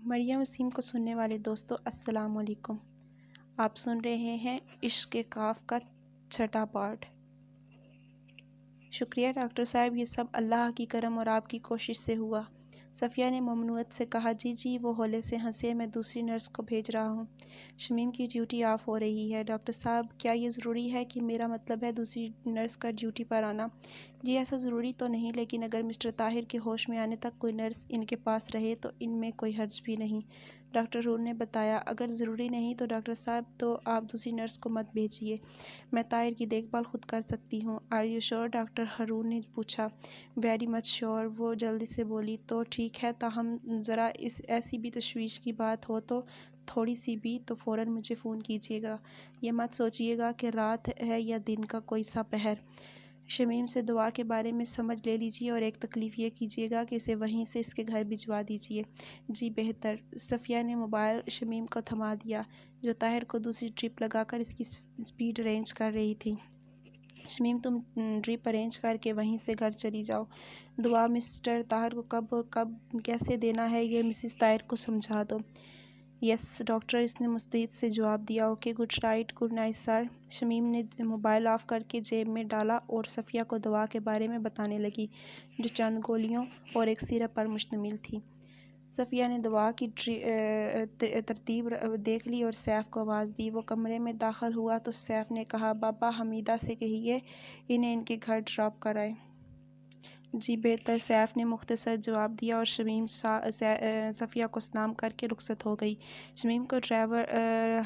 مریم وسیم کو سننے والے دوستو السلام علیکم۔ آپ سن رہے ہیں عشق کے کاف کا 6واں پارٹ۔ شکریہ ڈاکٹر صاحب، یہ سب اللہ کی کرم اور آپ کی کوشش سے ہوا۔ صفیہ نے ممنوعیت سے کہا۔ جی وہ ہولے سے ہنسے، میں دوسری نرس کو بھیج رہا ہوں۔ شمیم کی ڈیوٹی آف ہو رہی ہے۔ ڈاکٹر صاحب کیا یہ ضروری ہے کہ میرا مطلب ہے دوسری نرس کا ڈیوٹی پر آنا؟ جی ایسا ضروری تو نہیں، لیکن اگر مسٹر طاہر کے ہوش میں آنے تک کوئی نرس ان کے پاس رہے تو ان میں کوئی حرج بھی نہیں، ڈاکٹر ہرون نے بتایا۔ اگر ضروری نہیں تو ڈاکٹر صاحب تو آپ دوسری نرس کو مت بھیجیے، میں طاہر کی دیکھ بھال خود کر سکتی ہوں۔ Are you sure? Doctor Haroon نے پوچھا۔ ویری مچ شیور، وہ جلدی سے بولی۔ تو ٹھیک ہے، تاہم ذرا ایسی بھی تشویش کی بات ہو تو تھوڑی سی بھی تو فوراً مجھے فون کیجیے گا، یہ مت سوچیے گا کہ رات ہے یا دن کا کوئی سا پہر۔ شمیم سے دعا کے بارے میں سمجھ لے لیجیے اور ایک تکلیف یہ کیجیے گا کہ اسے وہیں سے اس کے گھر بھجوا دیجیے۔ جی بہتر۔ صفیہ نے موبائل شمیم کو تھما دیا، جو طاہر کو دوسری ٹرپ لگا کر اس کی سپیڈ ارینج کر رہی تھی۔ شمیم تم ڈرپ ارینج کر کے وہیں سے گھر چلی جاؤ۔ دعا مسٹر طاہر کو کب کیسے دینا ہے یہ مسز طاہر کو سمجھا دو۔ یس ڈاکٹر، اس نے مستعد سے جواب دیا۔ Okay, good night sir. Shamim نے موبائل آف کر کے جیب میں ڈالا اور صفیہ کو دوا کے بارے میں بتانے لگی، جو چند گولیوں اور ایک سیرپ پر مشتمل تھی۔ صفیہ نے دوا کی ترتیب دیکھ لی اور سیف کو آواز دی۔ وہ کمرے میں داخل ہوا تو سیف نے کہا، بابا حمیدہ سے کہیے انہیں ان کے گھر ڈراپ کرائے۔ جی بہتر، سیف نے مختصر جواب دیا اور شمیم صفیہ کو سلام کر کے رخصت ہو گئی۔ شمیم کو ڈرائیور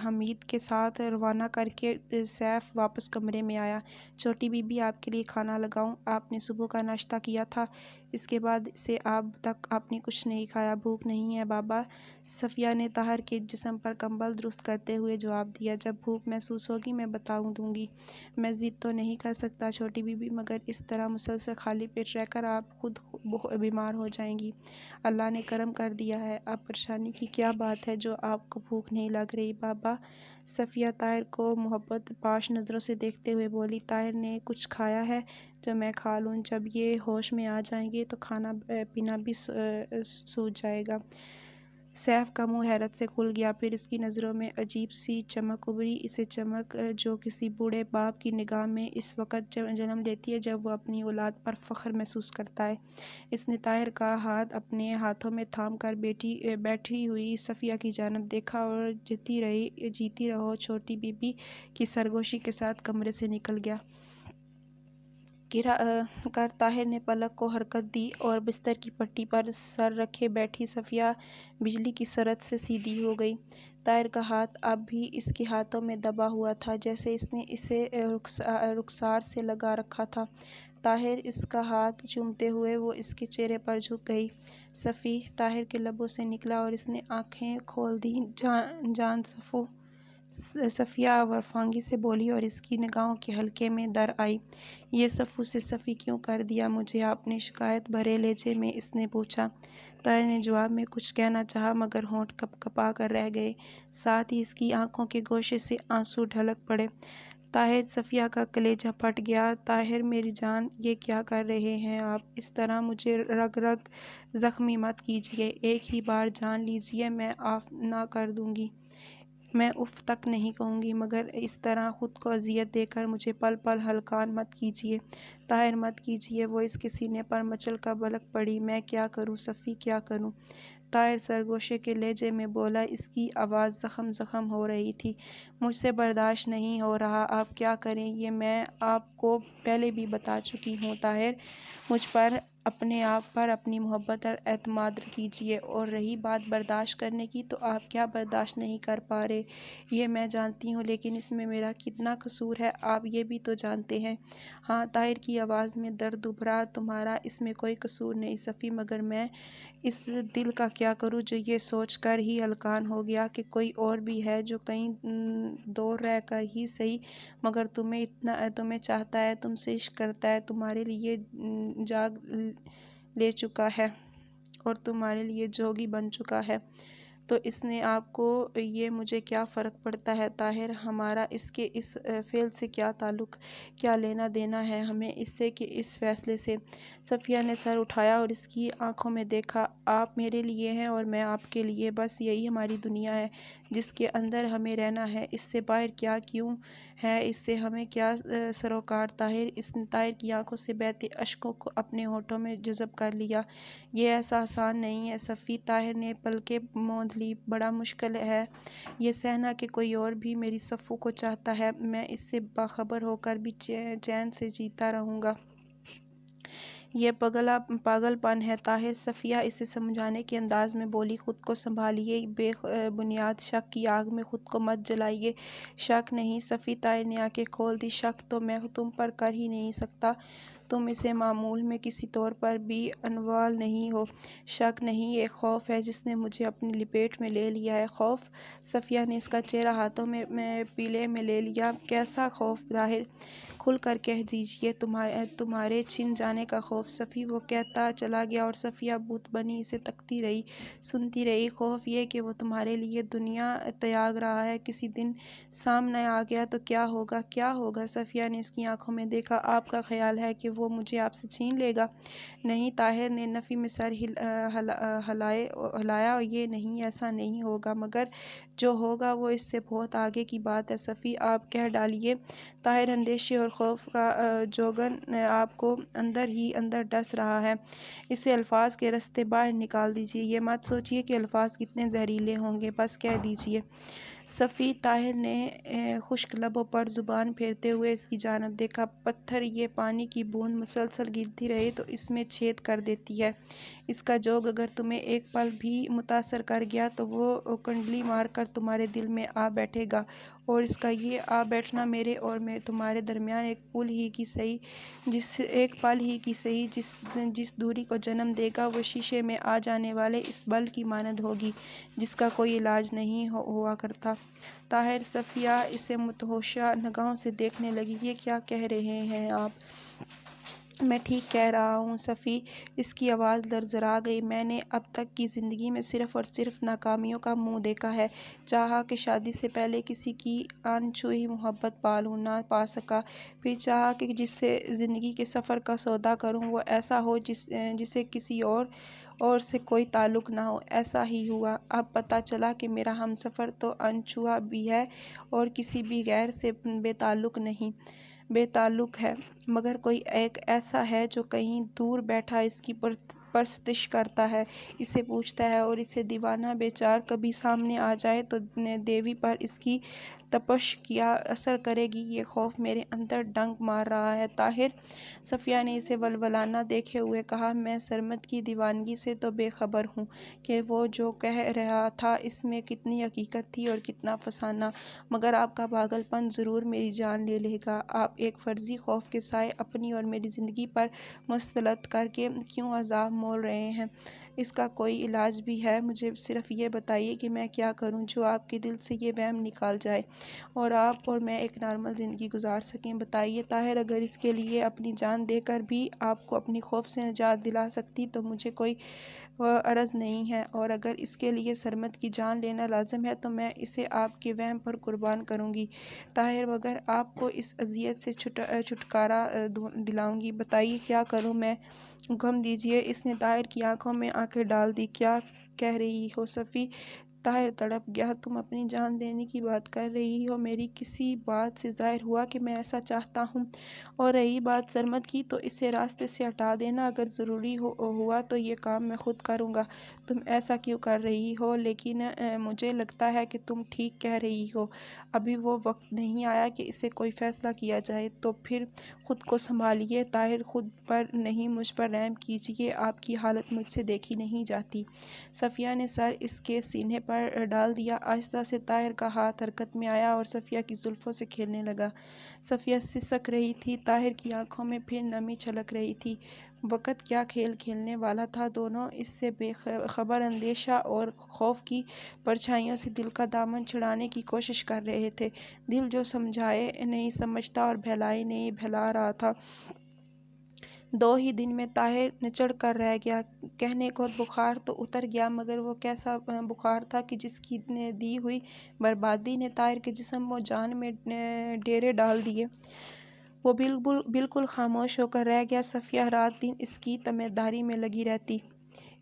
حمید کے ساتھ روانہ کر کے سیف واپس کمرے میں آیا۔ چھوٹی بی بی، آپ کے لیے کھانا لگاؤں؟ آپ نے صبح کا ناشتہ کیا تھا؟ اس کے بعد سے اب تک آپ نے کچھ نہیں کھایا۔ بھوک نہیں ہے بابا، صفیہ نے طاہر کے جسم پر کمبل درست کرتے ہوئے جواب دیا۔ جب بھوک محسوس ہوگی میں بتا دوں گی۔ میں ضد تو نہیں کر سکتا چھوٹی بی بی، مگر اس طرح مسلسل خالی پیٹ رہ کر آپ خود بیمار ہو جائیں گی۔ اللہ نے کرم کر دیا ہے، اب پریشانی کی کیا بات ہے جو آپ کو بھوک نہیں لگ رہی بابا؟ صفیہ طاہر کو محبت پاش نظروں سے دیکھتے ہوئے بولی۔ طاہر نے کچھ کھایا ہے جو میں کھا لوں؟ جب یہ ہوش میں آ جائیں گے تو کھانا پینا بھی سوج جائے گا۔ سیف کا منہ حیرت سے کھل گیا، پھر اس کی نظروں میں عجیب سی چمک ابھری، اسے چمک جو کسی بوڑھے باپ کی نگاہ میں اس وقت جنم لیتی ہے جب وہ اپنی اولاد پر فخر محسوس کرتا ہے۔ اس نے طاہر کا ہاتھ اپنے ہاتھوں میں تھام کر بیٹھی ہوئی صفیہ کی جانب دیکھا اور جیتی رہو چھوٹی بی بی کی سرگوشی کے ساتھ کمرے سے نکل گیا۔ کر طاہر نے پلک کو حرکت دی اور بستر کی پٹی پر سر رکھے بیٹھی صفیہ بجلی کی سرعت سے سیدھی ہو گئی۔ طاہر کا ہاتھ اب بھی اس کے ہاتھوں میں دبا ہوا تھا، جیسے اس نے اسے رخسار سے لگا رکھا تھا۔ طاہر اس کا ہاتھ چومتے ہوئے وہ اس کے چہرے پر جھک گئی۔ صفی، طاہر کے لبوں سے نکلا اور اس نے آنکھیں کھول دیں۔ جان صفو، صفیہ ورفانگی سے بولی اور اس کی نگاہوں کے حلقے میں در آئی۔ یہ صفو سے صفی کیوں کر دیا مجھے آپ نے؟ شکایت بھرے لہجے میں اس نے پوچھا۔ طاہر نے جواب میں کچھ کہنا چاہا مگر ہونٹ کپ کپا کر رہ گئے، ساتھ ہی اس کی آنکھوں کے گوشے سے آنسو ڈھلک پڑے۔ طاہر، صفیہ کا کلیجہ پھٹ گیا۔ طاہر میری جان، یہ کیا کر رہے ہیں آپ؟ اس طرح مجھے رگ رگ زخمی مت کیجیے، ایک ہی بار جان لیجیے، میں آف نہ کر دوں گی، میں اف تک نہیں کہوں گی، مگر اس طرح خود کو اذیت دے کر مجھے پل پل ہلکان مت کیجیے۔ طاہر مت کیجیے، وہ اس کے سینے پر مچل کر بلک پڑی۔ میں کیا کروں صفی، کیا کروں؟ طاہر سرگوشے کے لہجے میں بولا، اس کی آواز زخم ہو رہی تھی۔ مجھ سے برداشت نہیں ہو رہا، آپ کیا کریں یہ میں آپ کو پہلے بھی بتا چکی ہوں۔ طاہر، مجھ پر، اپنے آپ پر اپنی محبت اور اعتماد کیجیے، اور رہی بات برداشت کرنے کی تو آپ کیا برداشت نہیں کر پا رہے یہ میں جانتی ہوں، لیکن اس میں میرا کتنا قصور ہے آپ یہ بھی تو جانتے ہیں۔ ہاں، طاہر کی آواز میں درد ابھرا، تمہارا اس میں کوئی قصور نہیں صفی، مگر میں اس دل کا کیا کروں جو یہ سوچ کر ہی ہلکان ہو گیا کہ کوئی اور بھی ہے جو کہیں دور رہ کر ہی صحیح مگر تمہیں چاہتا ہے، تم سے عشق کرتا ہے، تمہارے لیے جاگ لے چکا ہے اور تمہارے لیے جوگی بن چکا ہے۔ تو اس نے آپ کو یہ مجھے کیا فرق پڑتا ہے طاہر؟ ہمارا اس کے اس فعل سے کیا تعلق، کیا لینا دینا ہے ہمیں اس سے کہ اس فیصلے سے؟ صفیہ نے سر اٹھایا اور اس کی آنکھوں میں دیکھا۔ آپ میرے لیے ہیں اور میں آپ کے لیے، بس یہی ہماری دنیا ہے جس کے اندر ہمیں رہنا ہے، اس سے باہر کیا کیوں ہے، اس سے ہمیں کیا سروکار؟ طاہر، اس نے طاہر کی آنکھوں سے بہتے اشکوں کو اپنے ہونٹوں میں جذب کر لیا۔ یہ ایسا آسان نہیں ہے صفی، طاہر نے پلکیں موند لی۔ بڑا مشکل ہے یہ سہنا کہ کوئی اور بھی میری صفو کو چاہتا ہے، میں اس سے باخبر ہو کر بھی چین سے جیتا رہوں گا۔ یہ پاگل پن ہے طاہر، صفیہ اسے سمجھانے کے انداز میں بولی۔ خود کو سنبھالیے، بے بنیاد شک کی آگ میں خود کو مت جلائیے۔ شک نہیں صفی، طاہر نے آنکھیں کھول دی، شک تو میں تم پر کر ہی نہیں سکتا، تم اسے معمول میں کسی طور پر بھی انوال نہیں ہو۔ شک نہیں، ایک خوف ہے جس نے مجھے اپنی لپیٹ میں لے لیا ہے۔ خوف؟ صفیہ نے اس کا چہرہ ہاتھوں میں پیلے میں لے لیا۔ کیسا خوف طاہر؟ کھل کر کہہ دیجیے۔ تمہارے چھن جانے کا خوف صفی، وہ کہتا چلا گیا اور صفیہ بت بنی اسے تکتی رہی، سنتی رہی۔ خوف یہ کہ وہ تمہارے لیے دنیا تیاگ رہا ہے، کسی دن سامنے آ گیا تو کیا ہوگا؟ کیا ہوگا؟ صفیہ نے اس کی آنکھوں میں دیکھا۔ آپ کا خیال ہے کہ وہ مجھے آپ سے چھین لے گا؟ نہیں، طاہر نے نفی میں سر ہلایا، یہ نہیں، ایسا نہیں ہوگا، مگر جو ہوگا وہ اس سے بہت آگے کی بات ہے صفی، آپ کہہ ڈالیے۔ طاہر، اندیشے اور خوف کا جوگن آپ کو اندر ہی اندر ڈس رہا ہے، اسے الفاظ کے رستے باہر نکال دیجیے، یہ مت سوچیے کہ الفاظ کتنے زہریلے ہوں گے، بس کہہ دیجیے۔ صفی، طاہر نے خشک لبوں پر زبان پھیرتے ہوئے اس کی جانب دیکھا۔ پتھر، یہ پانی کی بوند مسلسل گرتی رہے تو اس میں چھید کر دیتی ہے، اس کا جوگ اگر تمہیں ایک پل بھی متاثر کر گیا تو وہ کنڈلی مار کر تمہارے دل میں آ بیٹھے گا، اور اس کا یہ آ بیٹھنا میرے اور تمہارے درمیان ایک پل ہی کی صحیح جس دوری کو جنم دے گا، وہ شیشے میں آ جانے والے اس بل کی مانند ہوگی جس کا کوئی علاج نہیں ہوا کرتا۔ طاہر، صفیہ اسے مدہوش نگاہوں سے دیکھنے لگی۔ یہ کیا کہہ رہے ہیں آپ؟ میں ٹھیک کہہ رہا ہوں صفی، اس کی آواز لرزا گئی۔ میں نے اب تک کی زندگی میں صرف اور صرف ناکامیوں کا منہ دیکھا ہے، چاہا کہ شادی سے پہلے کسی کی انچوئی محبت پالوں، نہ پا سکا، پھر چاہا کہ جس سے زندگی کے سفر کا سودا کروں وہ ایسا ہو جسے کسی اور سے کوئی تعلق نہ ہو، ایسا ہی ہوا۔ اب پتہ چلا کہ میرا ہمسفر تو انچوا بھی ہے اور کسی بھی غیر سے بے تعلق ہے، مگر کوئی ایک ایسا ہے جو کہیں دور بیٹھا اس کی پرستش کرتا ہے، اسے پوجتا ہے اور اسے دیوانہ بیچار کبھی سامنے آ جائے تو دیوی پر اس کی تپش کیا اثر کرے گی، یہ خوف میرے اندر ڈنک مار رہا ہے طاہر۔ صفیہ نے اسے ولولانا دیکھے ہوئے کہا، میں سرمد کی دیوانگی سے تو بے خبر ہوں کہ وہ جو کہہ رہا تھا اس میں کتنی حقیقت تھی اور کتنا فسانہ، مگر آپ کا پاگل پن ضرور میری جان لے لے گا۔ آپ ایک فرضی خوف کے سائے اپنی اور میری زندگی پر مسلط کر کے کیوں عذاب مول رہے ہیں؟ اس کا کوئی علاج بھی ہے؟ مجھے صرف یہ بتائیے کہ میں کیا کروں جو آپ کے دل سے یہ وہم نکال جائے اور آپ اور میں ایک نارمل زندگی گزار سکیں۔ بتائیے طاہر، اگر اس کے لیے اپنی جان دے کر بھی آپ کو اپنی خوف سے نجات دلا سکتی تو مجھے کوئی عرض نہیں ہے، اور اگر اس کے لیے سرمد کی جان لینا لازم ہے تو میں اسے آپ کے وہم پر قربان کروں گی طاہر، مگر آپ کو اس اذیت سے چھٹکارا دلاؤں گی۔ بتائیے کیا کروں میں؟ حکم دیجیے۔ اس نے طاہر کی آنکھوں میں آنکھیں ڈال دی۔ کیا کہہ رہی ہو صفی؟ طاہر تڑپ گیا۔ تم اپنی جان دینے کی بات کر رہی ہو؟ میری کسی بات سے ظاہر ہوا کہ میں ایسا چاہتا ہوں؟ اور رہی بات سرمد کی تو اسے راستے سے ہٹا دینا، اگر ضروری ہوا تو یہ کام میں خود کروں گا۔ تم ایسا کیوں کر رہی ہو؟ لیکن مجھے لگتا ہے کہ تم ٹھیک کہہ رہی ہو، ابھی وہ وقت نہیں آیا کہ اسے کوئی فیصلہ کیا جائے، تو پھر خود کو سنبھالیے طاہر، خود پر نہیں مجھ پر رحم کیجیے، آپ کی حالت مجھ سے دیکھی نہیں جاتی۔ صفیہ نے سر اس کے سینے پر ڈال دیا۔ آہستہ سے طاہر کا ہاتھ حرکت میں آیا اور صفیہ کی زلفوں سے کھیلنے لگا۔ صفیہ سسک رہی تھی، طاہر کی آنکھوں میں پھر نمی چھلک رہی تھی۔ وقت کیا کھیل کھیلنے والا تھا، دونوں اس سے بے خبر اندیشہ اور خوف کی پرچھائیوں سے دل کا دامن چھڑانے کی کوشش کر رہے تھے، دل جو سمجھائے نہیں سمجھتا اور بہلائے نہیں بہلا رہا تھا۔ 2 ہی دن میں طاہر نچڑ کر رہ گیا۔ کہنے کو بخار تو اتر گیا، مگر وہ کیسا بخار تھا کہ جس کی دی ہوئی بربادی نے طاہر کے جسم و جان میں ڈیرے ڈال دیے۔ وہ بالکل خاموش ہو کر رہ گیا۔ صفیہ رات دن اس کی تیمارداری میں لگی رہتی،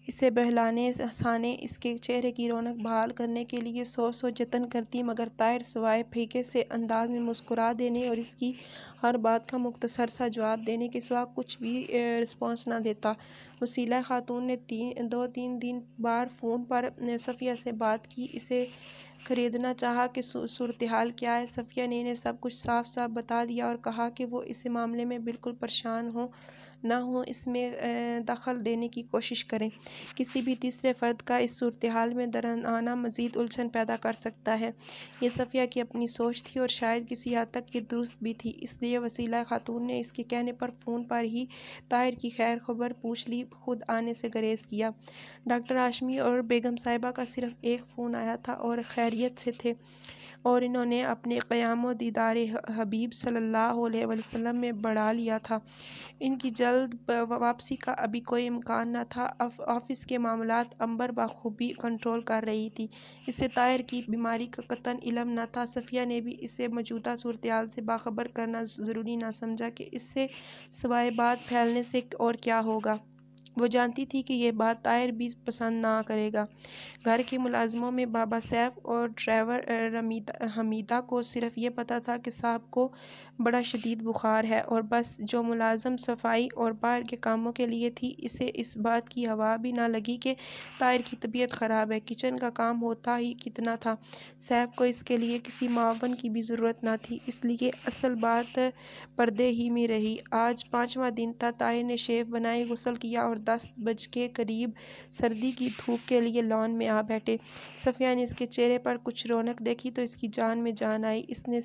اسے بہلانے ہنسانے، اس کے چہرے کی رونق بحال کرنے کے لیے سو جتن کرتی، مگر طاہر سوائے پھیکے سے انداز میں مسکرا دینے اور اس کی ہر بات کا مختصر سا جواب دینے کے سوا کچھ بھی رسپانس نہ دیتا۔ وسیلہ خاتون نے 2-3 بار فون پر صفیہ سے بات کی، اسے خریدنا چاہا کہ صورتحال کیا ہے۔ صفیہ نے انہیں سب کچھ صاف صاف بتا دیا اور کہا کہ وہ اس معاملے میں بالکل پریشان نہ ہوں، اس میں دخل دینے کی کوشش کریں۔ کسی بھی تیسرے فرد کا اس صورتحال میں آنا مزید الجھن پیدا کر سکتا ہے۔ یہ صفیہ کی اپنی سوچ تھی اور شاید کسی حد تک یہ درست بھی تھی، اس لیے وسیلہ خاتون نے اس کے کہنے پر فون پر ہی طاہر کی خیر خبر پوچھ لی، خود آنے سے گریز کیا۔ ڈاکٹر ہاشمی اور بیگم صاحبہ کا صرف ایک فون آیا تھا اور خیریت سے تھے، اور انہوں نے اپنے قیام و دیدار حبیب صلی اللہ علیہ وسلم میں بڑھا لیا تھا۔ ان کی جلد واپسی کا ابھی کوئی امکان نہ تھا۔ آفس کے معاملات امبر بخوبی کنٹرول کر رہی تھی، اسے طاہر کی بیماری کا قطعاً علم نہ تھا۔ صفیہ نے بھی اسے موجودہ صورتحال سے باخبر کرنا ضروری نہ سمجھا کہ اس سے سوائے بات پھیلنے سے اور کیا ہوگا۔ وہ جانتی تھی کہ یہ بات طاہر بھی پسند نہ کرے گا۔ گھر کے ملازموں میں بابا سیف اور ڈرائیور حمیدہ کو صرف یہ پتہ تھا کہ صاحب کو بڑا شدید بخار ہے، اور بس جو ملازم صفائی اور باہر کے کاموں کے لیے تھی، اسے اس بات کی ہوا بھی نہ لگی کہ طاہر کی طبیعت خراب ہے۔ کچن کا کام ہوتا ہی کتنا تھا، سیف کو اس کے لیے کسی معاون کی بھی ضرورت نہ تھی، اس لیے اصل بات پردے ہی میں رہی۔ آج 5واں دن تھا۔ طاہر نے شیو بنائی، غسل کیا اور 10 بج کے قریب سردی کی دھوپ کے لیے لان میں آ بیٹھے۔ صفیہ نے اس کے چہرے پر کچھ رونق دیکھی تو اس کی جان میں جان آئی۔ اس نے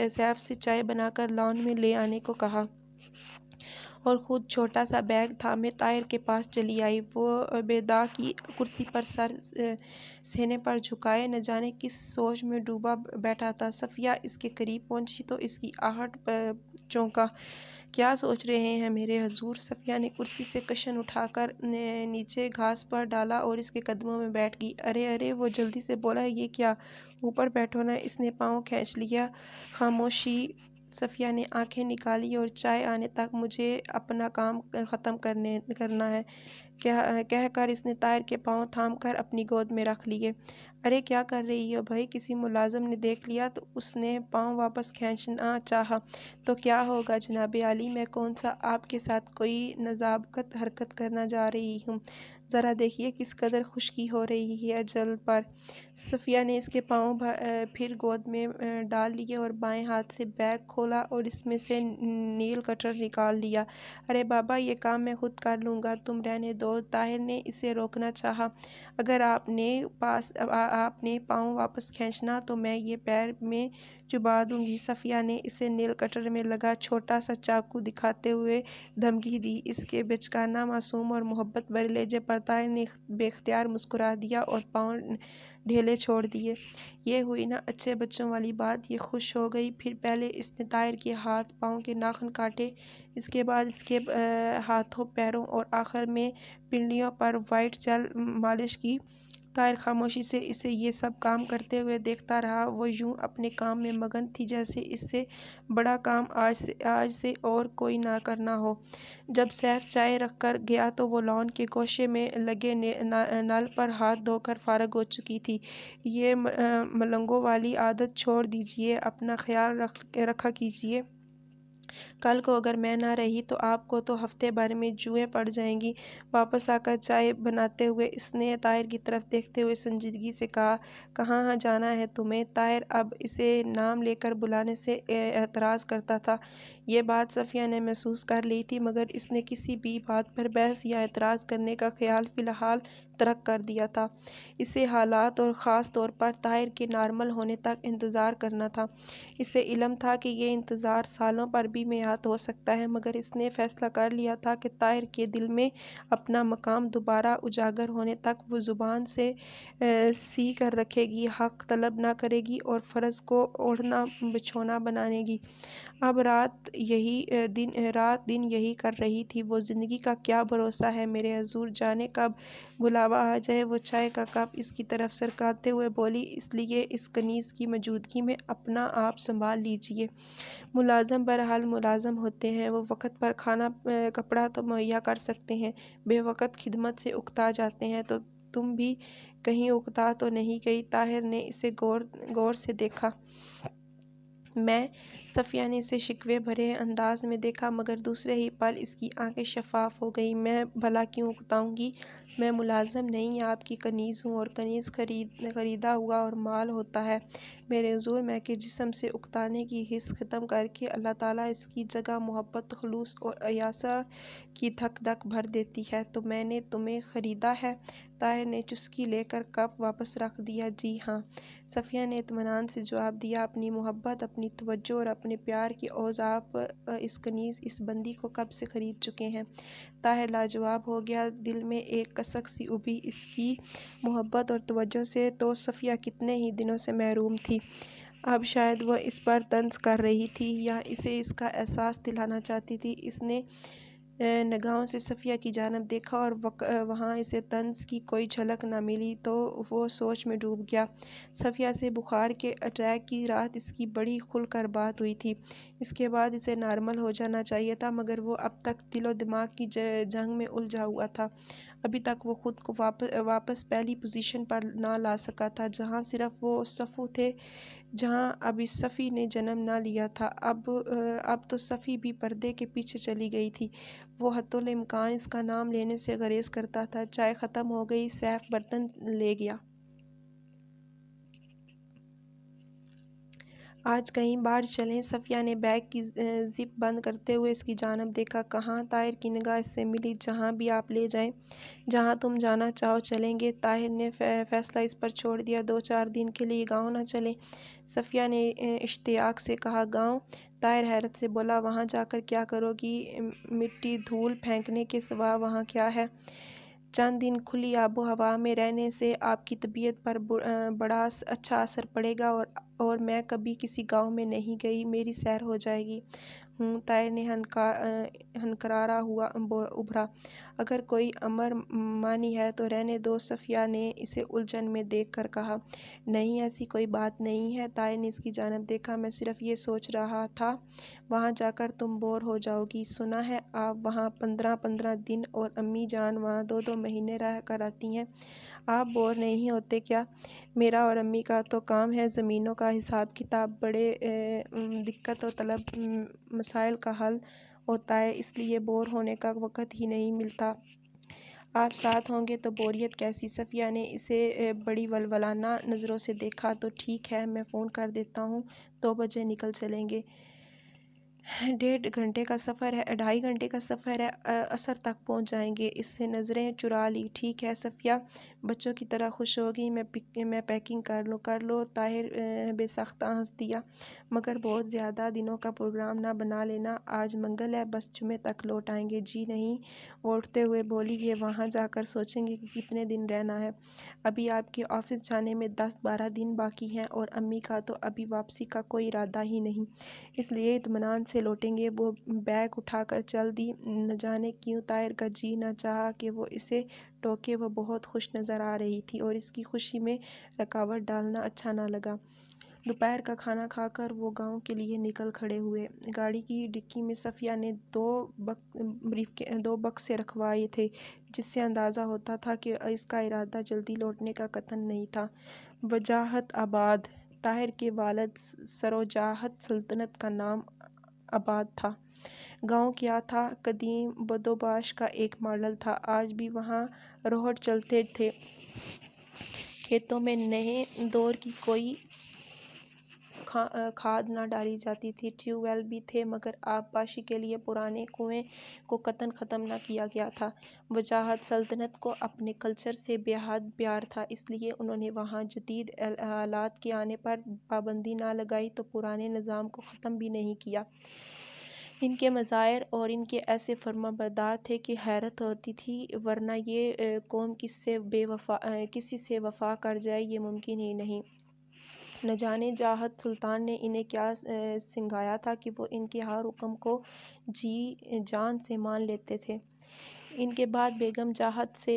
سیف سے چائے بنا کر لان میں لے آنے کو کہا اور خود چھوٹا سا بیگ تھامے طاہر کے پاس چلی آئی۔ وہ بیدا کی کرسی پر سر سینے پر جھکائے نہ جانے کس سوچ میں ڈوبا بیٹھا تھا۔ صفیہ اس کے قریب پہنچی تو اس کی آہٹ چونکا۔ کیا سوچ رہے ہیں میرے حضور؟ صفیہ نے کرسی سے کشن اٹھا کر نیچے گھاس پر ڈالا اور اس کے قدموں میں بیٹھ گئی۔ ارے وہ جلدی سے بولا، یہ کیا؟ اوپر بیٹھو نا۔ اس نے پاؤں کھینچ لیا۔ خاموشی۔ صفیہ نے آنکھیں نکالی اور چائے آنے تک مجھے اپنا کام ختم کرنا ہے کہہ کر اس نے طاہر کے پاؤں تھام کر اپنی گود میں رکھ لیے۔ ارے کیا کر رہی ہو بھائی؟ کسی ملازم نے دیکھ لیا تو اس نے پاؤں واپس کھینچنا چاہا تو کیا ہوگا جناب عالی؟ میں کون سا آپ کے ساتھ کوئی ناضابطہ حرکت کرنا جا رہی ہوں؟ ذرا دیکھیے کس قدر خشکی ہو رہی ہے جلد پر۔ صفیہ نے اس کے پاؤں پھر گود میں ڈال لیے اور بائیں ہاتھ سے بیگ کھولا اور اس میں سے نیل کٹر نکال لیا۔ ارے بابا، یہ کام میں خود کر لوں گا، تم رہنے دو۔ طاہر نے اسے روکنا چاہا۔ اگر آپ نے پاؤں واپس کھینچنا تو میں یہ پیر میں چبا دوں گی۔ صفیہ نے اسے نیل کٹر میں لگا چھوٹا سا چاقو دکھاتے ہوئے دھمکی دی۔ اس کے بچگانہ معصوم اور محبت بھرے لہجے پر طاہر نے بے اختیار مسکرا دیا اور پاؤں ڈھیلے چھوڑ دیے۔ یہ ہوئی نا اچھے بچوں والی بات۔ یہ خوش ہو گئی۔ پھر پہلے اس نے طاہر کے ہاتھ پاؤں کے ناخن کاٹے، اس کے بعد اس کے ہاتھوں، پیروں اور آخر میں پنڈلیوں پر وائٹ جیل مالش کی۔ طاہر خاموشی سے اسے یہ سب کام کرتے ہوئے دیکھتا رہا۔ وہ یوں اپنے کام میں مگن تھی جیسے اس سے بڑا کام آج سے اور کوئی نہ کرنا ہو۔ جب سیف چائے رکھ کر گیا تو وہ لان کے گوشے میں لگے نل پر ہاتھ دھو کر فارغ ہو چکی تھی۔ یہ ملنگوں والی عادت چھوڑ دیجیے، اپنا خیال رکھا کیجیے۔ کل کو اگر میں نہ رہی تو آپ کو تو ہفتے بھر میں جوئیں پڑ جائیں گی۔ واپس آ کر چائے بناتے ہوئے اس نے طاہر کی طرف دیکھتے ہوئے سنجیدگی سے کہا، کہاں جانا ہے تمہیں؟ طاہر اب اسے نام لے کر بلانے سے اعتراض کرتا تھا۔ یہ بات صفیہ نے محسوس کر لی تھی، مگر اس نے کسی بھی بات پر بحث یا اعتراض کرنے کا خیال فی الحال ترک کر دیا تھا۔ اسے حالات اور خاص طور پر طاہر کے نارمل ہونے تک انتظار کرنا تھا۔ اسے علم تھا کہ یہ انتظار سالوں پر بھی میعاد ہو سکتا ہے، مگر اس نے فیصلہ کر لیا تھا کہ طاہر کے دل میں اپنا مقام دوبارہ اجاگر ہونے تک وہ زبان سے سی کر رکھے گی، حق طلب نہ کرے گی اور فرض کو اوڑھنا بچھونا بنائے گی۔ اب رات دن یہی کر رہی تھی۔ وہ زندگی کا کیا بھروسہ ہے میرے حضور، جانے کب بلاوا آ جائے۔ وہ چائے کا کپ اس کی طرف سرکاتے ہوئے بولی، اس لیے اس کنیز کی موجودگی میں اپنا آپ سنبھال لیجیے۔ ملازم بہرحال ملازم ہوتے ہیں، وہ وقت پر کھانا کپڑا تو مہیا کر سکتے ہیں، بے وقت خدمت سے اکتا جاتے ہیں تو تم بھی کہیں اکتا تو نہیں گئی؟ طاہر نے اسے غور سے دیکھا۔ میں صفیہ نے اسے شکوے بھرے انداز میں دیکھا، مگر دوسرے ہی پل اس کی آنکھیں شفاف ہو گئیں۔ میں بھلا کیوں اکتاؤں گی؟ میں ملازم نہیں، آپ کی کنیز ہوں، اور کنیز خریدا ہوا اور مال ہوتا ہے۔ میرے حضور، میں کہ جسم سے اکتانے کی حس ختم کر کے اللہ تعالیٰ اس کی جگہ محبت، خلوص اور عیاشی کی دھک دھک بھر دیتی ہے، تو میں نے تمہیں خریدا ہے؟ طاہر نے چسکی لے کر کپ واپس رکھ دیا۔ جی ہاں، صفیہ نے اطمینان سے جواب دیا۔ اپنی محبت، اپنی توجہ اور اپنے پیار کی عوض آپ اس کنیز، اس بندی کو کب سے خرید چکے ہیں؟ طاہر لاجواب ہو گیا۔ دل میں ایک کسک سی اٹھی۔ اس کی محبت اور توجہ سے تو صفیہ کتنے ہی دنوں سے محروم تھی۔ اب شاید وہ اس پر طنز کر رہی تھی یا اسے اس کا احساس دلانا چاہتی تھی۔ اس نے نگاہوں سے صفیہ کی جانب دیکھا اور وہاں اسے طنز کی کوئی جھلک نہ ملی تو وہ سوچ میں ڈوب گیا۔ صفیہ سے بخار کے اٹیک کی رات اس کی بڑی کھل کر بات ہوئی تھی۔ اس کے بعد اسے نارمل ہو جانا چاہیے تھا، مگر وہ اب تک دل و دماغ کی جنگ میں الجھا ہوا تھا۔ ابھی تک وہ خود کو واپس پہلی پوزیشن پر نہ لا سکا تھا، جہاں صرف وہ صفو تھے، جہاں ابھی صفی نے جنم نہ لیا تھا۔ اب تو صفی بھی پردے کے پیچھے چلی گئی تھی۔ وہ حتی الامکان اس کا نام لینے سے گریز کرتا تھا۔ چائے ختم ہو گئی۔ سیف برتن لے گیا۔ آج کہیں باہر چلیں؟ صفیہ نے بیگ کی زپ بند کرتے ہوئے اس کی جانب دیکھا۔ کہاں؟ طاہر کی نگاہ اس سے ملی۔ جہاں بھی آپ لے جائیں۔ جہاں تم جانا چاہو چلیں گے۔ طاہر نے فیصلہ اس پر چھوڑ دیا۔ 2-4 دن کے لیے گاؤں نہ چلیں؟ صفیہ نے اشتیاق سے کہا۔ گاؤں؟ طاہر حیرت سے بولا۔ وہاں جا کر کیا کرو گی؟ مٹی دھول پھینکنے کے سوا وہاں کیا ہے؟ چند دن کھلی آب و ہوا میں رہنے سے آپ کی طبیعت پر بڑا اچھا اثر پڑے گا، اور میں کبھی کسی گاؤں میں نہیں گئی، میری سیر ہو جائے گی۔ طاہر نے ہنکارا ہوا ابھرا۔ اگر کوئی امر مانی ہے تو رہنے دو، صفیہ نے اسے الجھن میں دیکھ کر کہا۔ نہیں، ایسی کوئی بات نہیں ہے۔ طاہر نے اس کی جانب دیکھا۔ میں صرف یہ سوچ رہا تھا، وہاں جا کر تم بور ہو جاؤ گی۔ سنا ہے آپ وہاں 15 دن اور امی جان وہاں 2 مہینے رہ کر آتی ہیں۔ آپ بور نہیں ہوتے کیا؟ میرا اور امی کا تو کام ہے زمینوں کا حساب کتاب، بڑے دقت و طلب مسائل کا حل ہوتا ہے، اس لیے بور ہونے کا وقت ہی نہیں ملتا۔ آپ ساتھ ہوں گے تو بوریت کیسی؟ صفیہ نے اسے بڑی ولولانہ نظروں سے دیکھا۔ تو ٹھیک ہے، میں فون کر دیتا ہوں، 2 بجے نکل چلیں گے۔ 2.5 گھنٹے کا سفر ہے، عصر تک پہنچ جائیں گے۔ اس سے نظریں چرا لی۔ ٹھیک ہے صفیہ بچوں کی طرح خوش ہوگی۔ میں پیکنگ کر لو۔ طاہر بے ساختہ ہنس دیا۔ مگر بہت زیادہ دنوں کا پروگرام نہ بنا لینا، آج منگل ہے، بس جمعے تک لوٹ آئیں گے۔ جی نہیں، وہ اٹھتے ہوئے بولی، یہ وہاں جا کر سوچیں گے کہ کتنے دن رہنا ہے۔ ابھی آپ کے آفس جانے میں 10-12 دن باقی ہیں، اور امی کا تو ابھی واپسی کا کوئی ارادہ ہی نہیں، اس لیے اطمینان سے لوٹیں گے۔ وہ بیگ اٹھا کر چل دی۔ نہ جانے کیوں طاہر کا جی نہ چاہا کہ وہ اسے ٹوکے۔ وہ بہت خوش نظر آ رہی تھی اور اس کی خوشی میں رکاوٹ ڈالنا اچھا نہ لگا۔ دوپہر کا کھانا کھا کر وہ گاؤں کے لیے نکل کھڑے ہوئے۔ گاڑی کی ڈکی میں صفیہ نے 2 بکسے رکھوائے تھے، جس سے اندازہ ہوتا تھا کہ اس کا ارادہ جلدی لوٹنے کا قطعاً نہیں تھا۔ وجاہت آباد۔ طاہر کے والد سروجاہت سلطنت کا نام آباد تھا۔ گاؤں کیا تھا؟ قدیم بدوباش کا ایک ماڈل تھا۔ آج بھی وہاں روہٹ چلتے تھے۔ کھیتوں میں نئے دور کی کوئی کھاد نہ ڈالی جاتی تھی۔ ٹیوب ویل بھی تھے مگر آب پاشی کے لیے پرانے کنویں کو قطعاً ختم نہ کیا گیا تھا۔ وجاہت سلطنت کو اپنے کلچر سے بے حد پیار تھا، اس لیے انہوں نے وہاں جدید آلات کے آنے پر پابندی نہ لگائی تو پرانے نظام کو ختم بھی نہیں کیا۔ ان کے مظاہر اور ان کے ایسے فرمانبردار تھے کہ حیرت ہوتی تھی، ورنہ یہ قوم کسی سے وفا کر جائے یہ ممکن ہی نہیں۔ نہ جانے جاہت سلطان نے انہیں کیا سنگھایا تھا کہ وہ ان کے ہر حکم کو جی جان سے مان لیتے تھے۔ ان کے بعد بیگم جاہت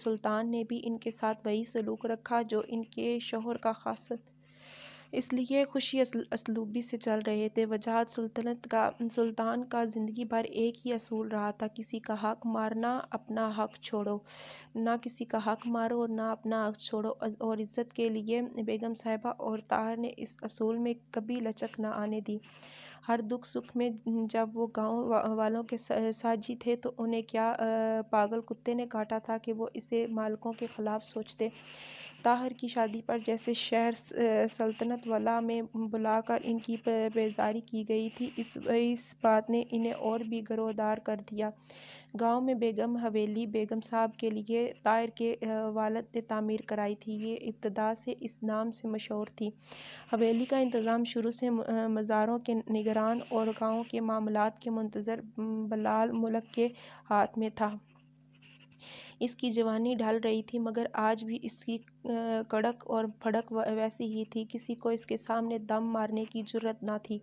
سلطان نے بھی ان کے ساتھ وہی سلوک رکھا جو ان کے شوہر کا خاص اس لیے خوشی اسلوبی سے چل رہے تھے۔ وجاہت سلطان کا زندگی بھر ایک ہی اصول رہا تھا، کسی کا حق مارنا اپنا حق چھوڑو، نہ کسی کا حق مارو اور نہ اپنا حق چھوڑو۔ اور عزت کے لیے بیگم صاحبہ اور طاہر نے اس اصول میں کبھی لچک نہ آنے دی۔ ہر دکھ سکھ میں جب وہ گاؤں والوں کے ساتھ تھے تو انہیں کیا پاگل کتے نے کاٹا تھا کہ وہ اسے مالکوں کے خلاف سوچتے۔ طاہر کی شادی پر جیسے شہر سلطنت ولا میں بلا کر ان کی بیزاری کی گئی تھی، اس بات نے انہیں اور بھی گروہدار کر دیا۔ گاؤں میں بیگم حویلی بیگم صاحب کے لیے طاہر کے والد نے تعمیر کرائی تھی۔ یہ ابتدا سے اس نام سے مشہور تھی۔ حویلی کا انتظام شروع سے مزاروں کے نگران اور گاؤں کے معاملات کے منتظر بلال ملک کے ہاتھ میں تھا۔ اس کی جوانی ڈھل رہی تھی مگر آج بھی اس کی کڑک اور پھڑک ویسی ہی تھی، کسی کو اس کے سامنے دم مارنے کی جرأت نہ تھی۔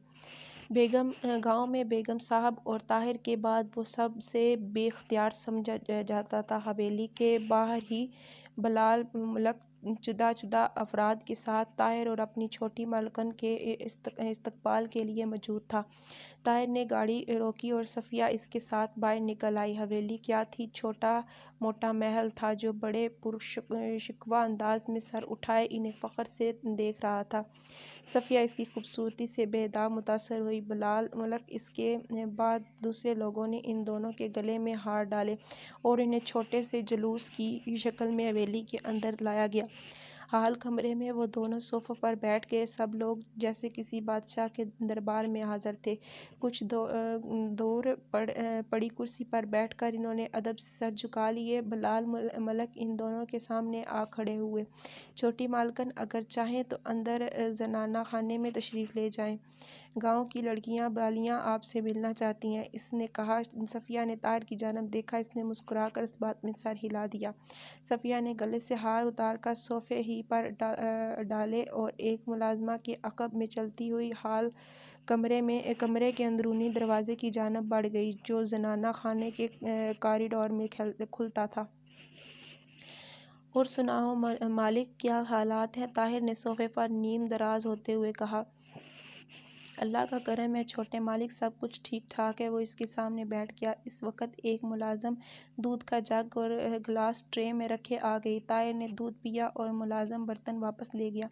گاؤں میں بیگم صاحب اور طاہر کے بعد وہ سب سے بے اختیار سمجھا جاتا تھا۔ حویلی کے باہر ہی بلال ملک جدا افراد کے ساتھ طاہر اور اپنی چھوٹی مالکن کے استقبال کے لیے موجود تھا۔ طاہر نے گاڑی روکی اور صفیہ اس کے ساتھ باہر نکل آئی۔ حویلی کیا تھی، چھوٹا موٹا محل تھا جو بڑے پرشکوہ انداز میں سر اٹھائے انہیں فخر سے دیکھ رہا تھا۔ صفیہ اس کی خوبصورتی سے بے داغ متاثر ہوئی۔ بلال ملک اس کے بعد دوسرے لوگوں نے ان دونوں کے گلے میں ہار ڈالے اور انہیں چھوٹے سے جلوس کی شکل میں حویلی کے اندر لایا گیا۔ ہال کمرے میں وہ دونوں صوفوں پر بیٹھ گئے، سب لوگ جیسے کسی بادشاہ کے دربار میں حاضر تھے۔ کچھ دور پڑی کرسی پر بیٹھ کر انہوں نے ادب سے سر جھکا لیے۔ بلال ملک ان دونوں کے سامنے آ کھڑے ہوئے۔ چھوٹی مالکن اگر چاہیں تو اندر زنانہ خانے میں تشریف لے جائیں، گاؤں کی لڑکیاں بالیاں آپ سے ملنا چاہتی ہیں، اس نے کہا۔ صفیہ نے طاہر کی جانب دیکھا، اس نے مسکرا کر اس بات میں سر ہلا دیا۔ صفیہ نے گلے سے ہار اتار کر صوفے ہی پر ڈالے اور ایک ملازمہ کے عقب میں چلتی ہوئی ہال کمرے کے اندرونی دروازے کی جانب بڑھ گئی جو زنانہ خانے کے کاریڈور میں کھلتا تھا۔ اور سناؤ مالک، کیا حالات ہیں؟ طاہر نے صوفے پر نیم دراز ہوتے ہوئے کہا۔ اللہ کا کرم ہے چھوٹے مالک، سب کچھ ٹھیک ٹھاک ہے۔ وہ اس کے سامنے بیٹھ گیا۔ اس وقت ایک ملازم دودھ کا جگ اور گلاس ٹرے میں رکھے آ گئی۔ طاہر نے دودھ پیا اور ملازم برتن واپس لے گیا۔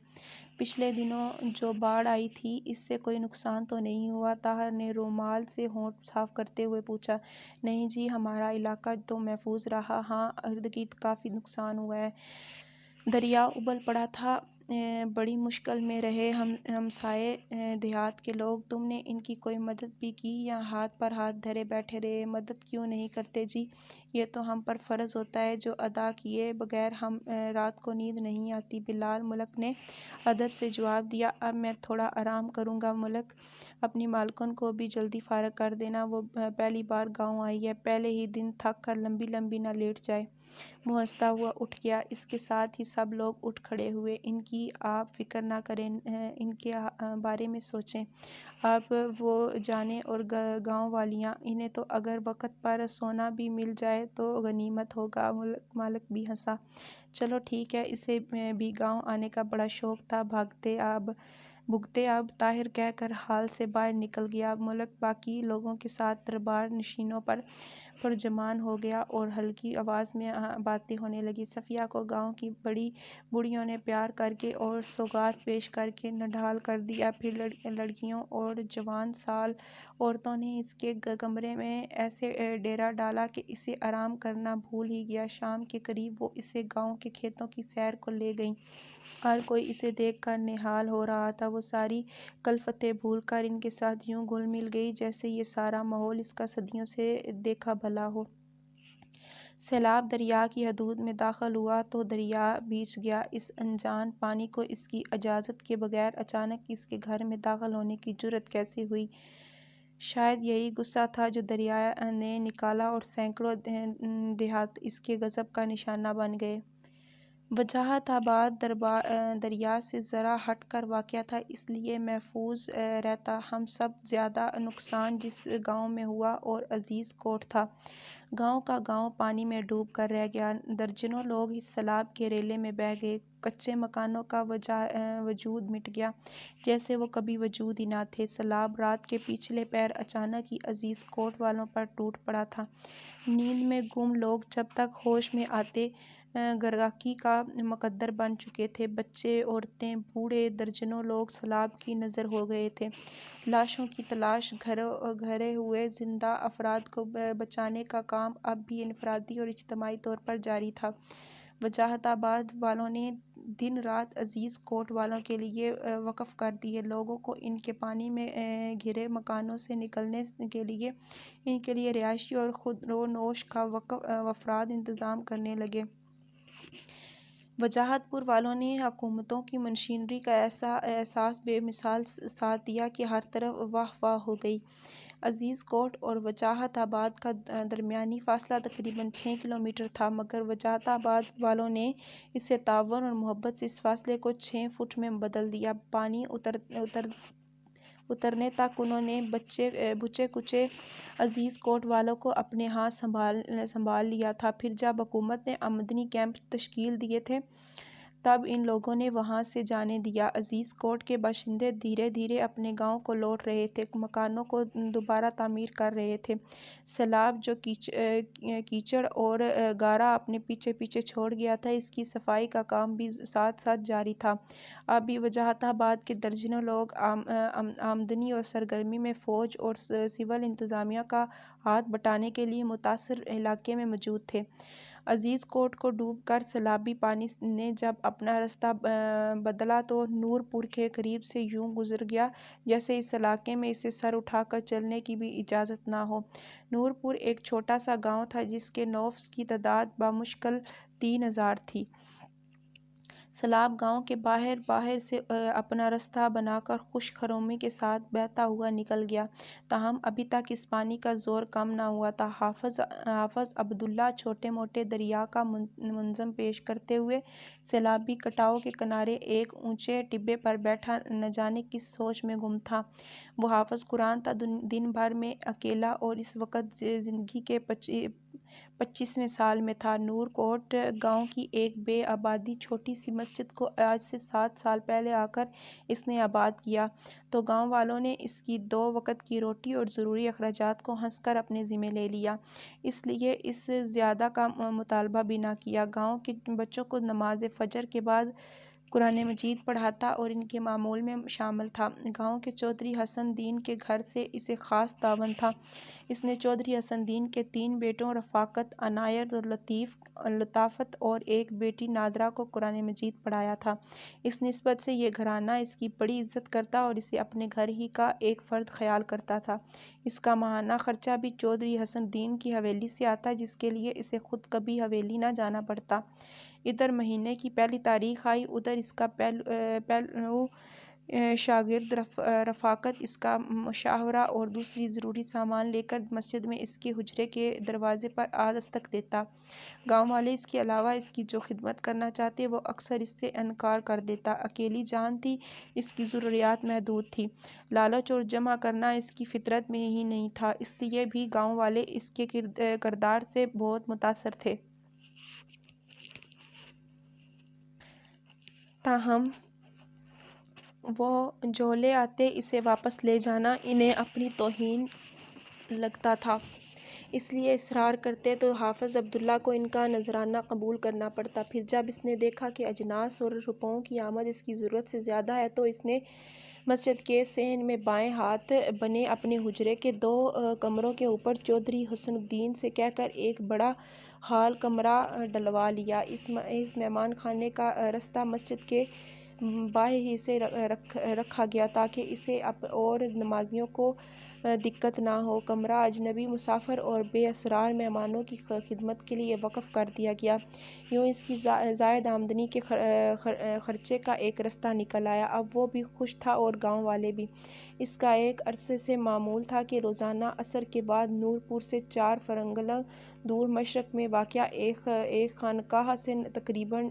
پچھلے دنوں جو باڑھ آئی تھی اس سے کوئی نقصان تو نہیں ہوا؟ طاہر نے رومال سے ہونٹ صاف کرتے ہوئے پوچھا۔ نہیں جی، ہمارا علاقہ تو محفوظ رہا۔ ہاں، اردگرد کافی نقصان ہوا ہے، دریا ابل پڑا تھا، بڑی مشکل میں رہے ہمسائے دیہات کے لوگ۔ تم نے ان کی کوئی مدد بھی کی یا ہاتھ پر ہاتھ دھرے بیٹھے رہے؟ مدد کیوں نہیں کرتے جی، یہ تو ہم پر فرض ہوتا ہے، جو ادا کیے بغیر ہم رات کو نیند نہیں آتی۔ بلال ملک نے ادب سے جواب دیا۔ اب میں تھوڑا آرام کروں گا ملک، اپنی مالکن کو بھی جلدی فارغ کر دینا، وہ پہلی بار گاؤں آئی ہے، پہلے ہی دن تھک کر لمبی نہ لیٹ جائے۔ وہ ہنستا ہوا اٹھ گیا۔ اس کے ساتھ ہی سب لوگ اٹھ کھڑے ہوئے۔ ان کی آپ فکر نہ کریں، ان کے بارے میں سوچیں، اب وہ جانیں اور گاؤں والیاں، انہیں تو اگر وقت پر سونا بھی مل جائے تو غنیمت ہوگا۔ مالک بھی ہنسا۔ چلو ٹھیک ہے، اسے بھی گاؤں آنے کا بڑا شوق تھا، بھگتے اب، طاہر کہہ کر ہال سے باہر نکل گیا۔ ملک باقی لوگوں کے ساتھ دربار نشینوں پر پرجمان ہو گیا اور ہلکی آواز میں باتیں ہونے لگی۔ صفیہ کو گاؤں کی بڑی بوڑھیوں نے پیار کرکے اور سوغات پیش کرکے نڈھال کر دیا۔ پھر لڑکیوں اور جوان سال عورتوں نے اس کے کمرے میں ایسے ڈیرا ڈالا کہ اسے آرام کرنا بھول ہی گیا۔ شام کے قریب وہ اسے گاؤں کے کھیتوں کی سیر کو لے گئیں۔ ہر کوئی اسے دیکھ کر نہال ہو رہا تھا۔ وہ ساری کلفتیں بھول کر ان کے ساتھ یوں گھل مل گئی جیسے یہ سارا ماحول اس کا صدیوں سے دیکھا بھلا ہو۔ سیلاب دریا کی حدود میں داخل ہوا تو دریا بھیج گیا۔ اس انجان پانی کو اس کی اجازت کے بغیر اچانک اس کے گھر میں داخل ہونے کی جرأت کیسے ہوئی؟ شاید یہی غصہ تھا جو دریا نے نکالا اور سینکڑوں دیہات اس کے غضب کا نشانہ بن گئے۔ وجاہت آباد دریا سے ذرا ہٹ کر واقع تھا، اس لیے محفوظ رہتا۔ ہم سب زیادہ نقصان جس گاؤں میں ہوا اور عزیز کوٹ تھا۔ گاؤں کا گاؤں پانی میں ڈوب کر رہ گیا۔ درجنوں لوگ اس سیلاب کے ریلے میں بہہ گئے۔ کچے مکانوں کا وجود مٹ گیا جیسے وہ کبھی وجود ہی نہ تھے۔ سیلاب رات کے پچھلے پہر اچانک ہی عزیز کوٹ والوں پر ٹوٹ پڑا تھا۔ نیند میں گم لوگ جب تک ہوش میں آتے غرقی کا مقدر بن چکے تھے۔ بچے، عورتیں، بوڑھے، درجنوں لوگ سیلاب کی نذر ہو گئے تھے۔ لاشوں کی تلاش، گھرے ہوئے زندہ افراد کو بچانے کا کام اب بھی انفرادی اور اجتماعی طور پر جاری تھا۔ وجاہت آباد والوں نے دن رات عزیز کوٹ والوں کے لیے وقف کر دیے۔ لوگوں کو ان کے پانی میں گھرے مکانوں سے نکلنے کے لیے ان کے لیے رہائشی اور خودروشی کا وفرات انتظام کرنے لگے۔ وجاہت پور والوں نے حکومتوں کی مشینری کا ایسا بے مثال ساتھ دیا کہ ہر طرف واہ واہ ہو گئی۔ عزیز کوٹ اور وجاہت آباد کا درمیانی فاصلہ تقریباً 6 کلومیٹر تھا، مگر وجاہت آباد والوں نے اسے تعاون اور محبت سے اس فاصلے کو 6 فٹ میں بدل دیا۔ پانی اترنے تک انہوں نے بچے کچے عزیز کوٹ والوں کو اپنے ہاں سنبھال لیا تھا۔ پھر جب حکومت نے آمدنی کیمپ تشکیل دیے تھے تب ان لوگوں نے وہاں سے جانے دیا۔ عزیز کوٹ کے باشندے دھیرے دھیرے اپنے گاؤں کو لوٹ رہے تھے، مکانوں کو دوبارہ تعمیر کر رہے تھے۔ سیلاب جو کیچڑ اور گارا اپنے پیچھے پیچھے چھوڑ گیا تھا، اس کی صفائی کا کام بھی ساتھ ساتھ جاری تھا۔ اب بھی وجاہت آباد کے درجنوں لوگ آمدنی اور سرگرمی میں فوج اور سول انتظامیہ کا ہاتھ بٹانے کے لیے متاثرہ علاقے میں موجود تھے۔ عزیز کوٹ کو ڈوب کر سیلابی پانی نے جب اپنا راستہ بدلا تو نور پور کے قریب سے یوں گزر گیا جیسے اس علاقے میں اسے سر اٹھا کر چلنے کی بھی اجازت نہ ہو۔ نور پور ایک چھوٹا سا گاؤں تھا جس کے نوفس کی تعداد بمشکل 3000 تھی۔ سیلاب گاؤں کے باہر سے اپنا راستہ بنا کر خوش خرمی کے ساتھ بہتا ہوا نکل گیا، تاہم ابھی تک اس پانی کا زور کم نہ ہوا تھا۔ حافظ عبداللہ چھوٹے موٹے دریا کا منظر پیش کرتے ہوئے سیلابی کٹاؤ کے کنارے ایک اونچے ٹِبے پر بیٹھا نہ جانے کس سوچ میں گم تھا۔ وہ حافظ قرآن تھا، دن بھر میں اکیلا، اور اس وقت زندگی کے 25ویں سال میں تھا۔ نور کوٹ گاؤں کی ایک بے آبادی چھوٹی سی مسجد کو آج سے 7 سال پہلے آ کر اس نے آباد کیا تو گاؤں والوں نے اس کی 2 وقت کی روٹی اور ضروری اخراجات کو ہنس کر اپنے ذمے لے لیا، اس لیے اس سے زیادہ کا مطالبہ بھی نہ کیا۔ گاؤں کے بچوں کو نماز فجر کے بعد قرآن مجید پڑھاتا اور ان کے معمول میں شامل تھا۔ گاؤں کے چودھری حسن دین کے گھر سے اسے خاص تعاون تھا۔ اس نے چودھری حسن دین کے 3 بیٹوں رفاقت، عنایت اور لطافت اور ایک بیٹی نادرہ کو قرآن مجید پڑھایا تھا۔ اس نسبت سے یہ گھرانہ اس کی بڑی عزت کرتا اور اسے اپنے گھر ہی کا ایک فرد خیال کرتا تھا۔ اس کا ماہانہ خرچہ بھی چودھری حسن دین کی حویلی سے آتا جس کے لیے اسے خود کبھی حویلی نہ جانا پڑتا۔ ادھر مہینے کی پہلی تاریخ آئی، ادھر اس کا پہلو شاگرد رفاقت اس کا مشاورہ اور دوسری ضروری سامان لے کر مسجد میں اس کے حجرے کے دروازے پر آ دستک دیتا۔ گاؤں والے اس کے علاوہ اس کی جو خدمت کرنا چاہتے وہ اکثر اس سے انکار کر دیتا۔ اکیلی جان تھی، اس کی ضروریات محدود تھیں، لالچ اور جمع کرنا اس کی فطرت میں ہی نہیں تھا، اس لیے بھی گاؤں والے اس کے کردار سے بہت متاثر تھے۔ تاہم وہ جو لے آتے اسے واپس لے جانا انہیں اپنی توہین لگتا تھا۔ اس لیے اصرار کرتے تو حافظ عبداللہ کو ان کا نذرانہ قبول کرنا پڑتا۔ پھر جب اس نے دیکھا کہ اجناس اور روپوں کی آمد اس کی ضرورت سے زیادہ ہے تو اس نے مسجد کے صحن میں بائیں ہاتھ بنے اپنے حجرے کے 2 کمروں کے اوپر چودھری حسن الدین سے کہہ کر ایک بڑا ہال کمرہ ڈلوا لیا۔ اس مہمان خانے کا رستہ مسجد کے بائیں ہی سے رکھا گیا تاکہ اسے اور نمازیوں کو دقت نہ ہو۔ کمرہ اجنبی مسافر اور بے اسرار مہمانوں کی خدمت کے لیے وقف کر دیا گیا۔ یوں اس کی زائد آمدنی کے خرچے کا ایک رستہ نکل آیا۔ اب وہ بھی خوش تھا اور گاؤں والے بھی۔ اس کا ایک عرصے سے معمول تھا کہ روزانہ عصر کے بعد نور پور سے 4 فرنگلوں دور مشرق میں واقع ایک خانقاہ سے تقریباً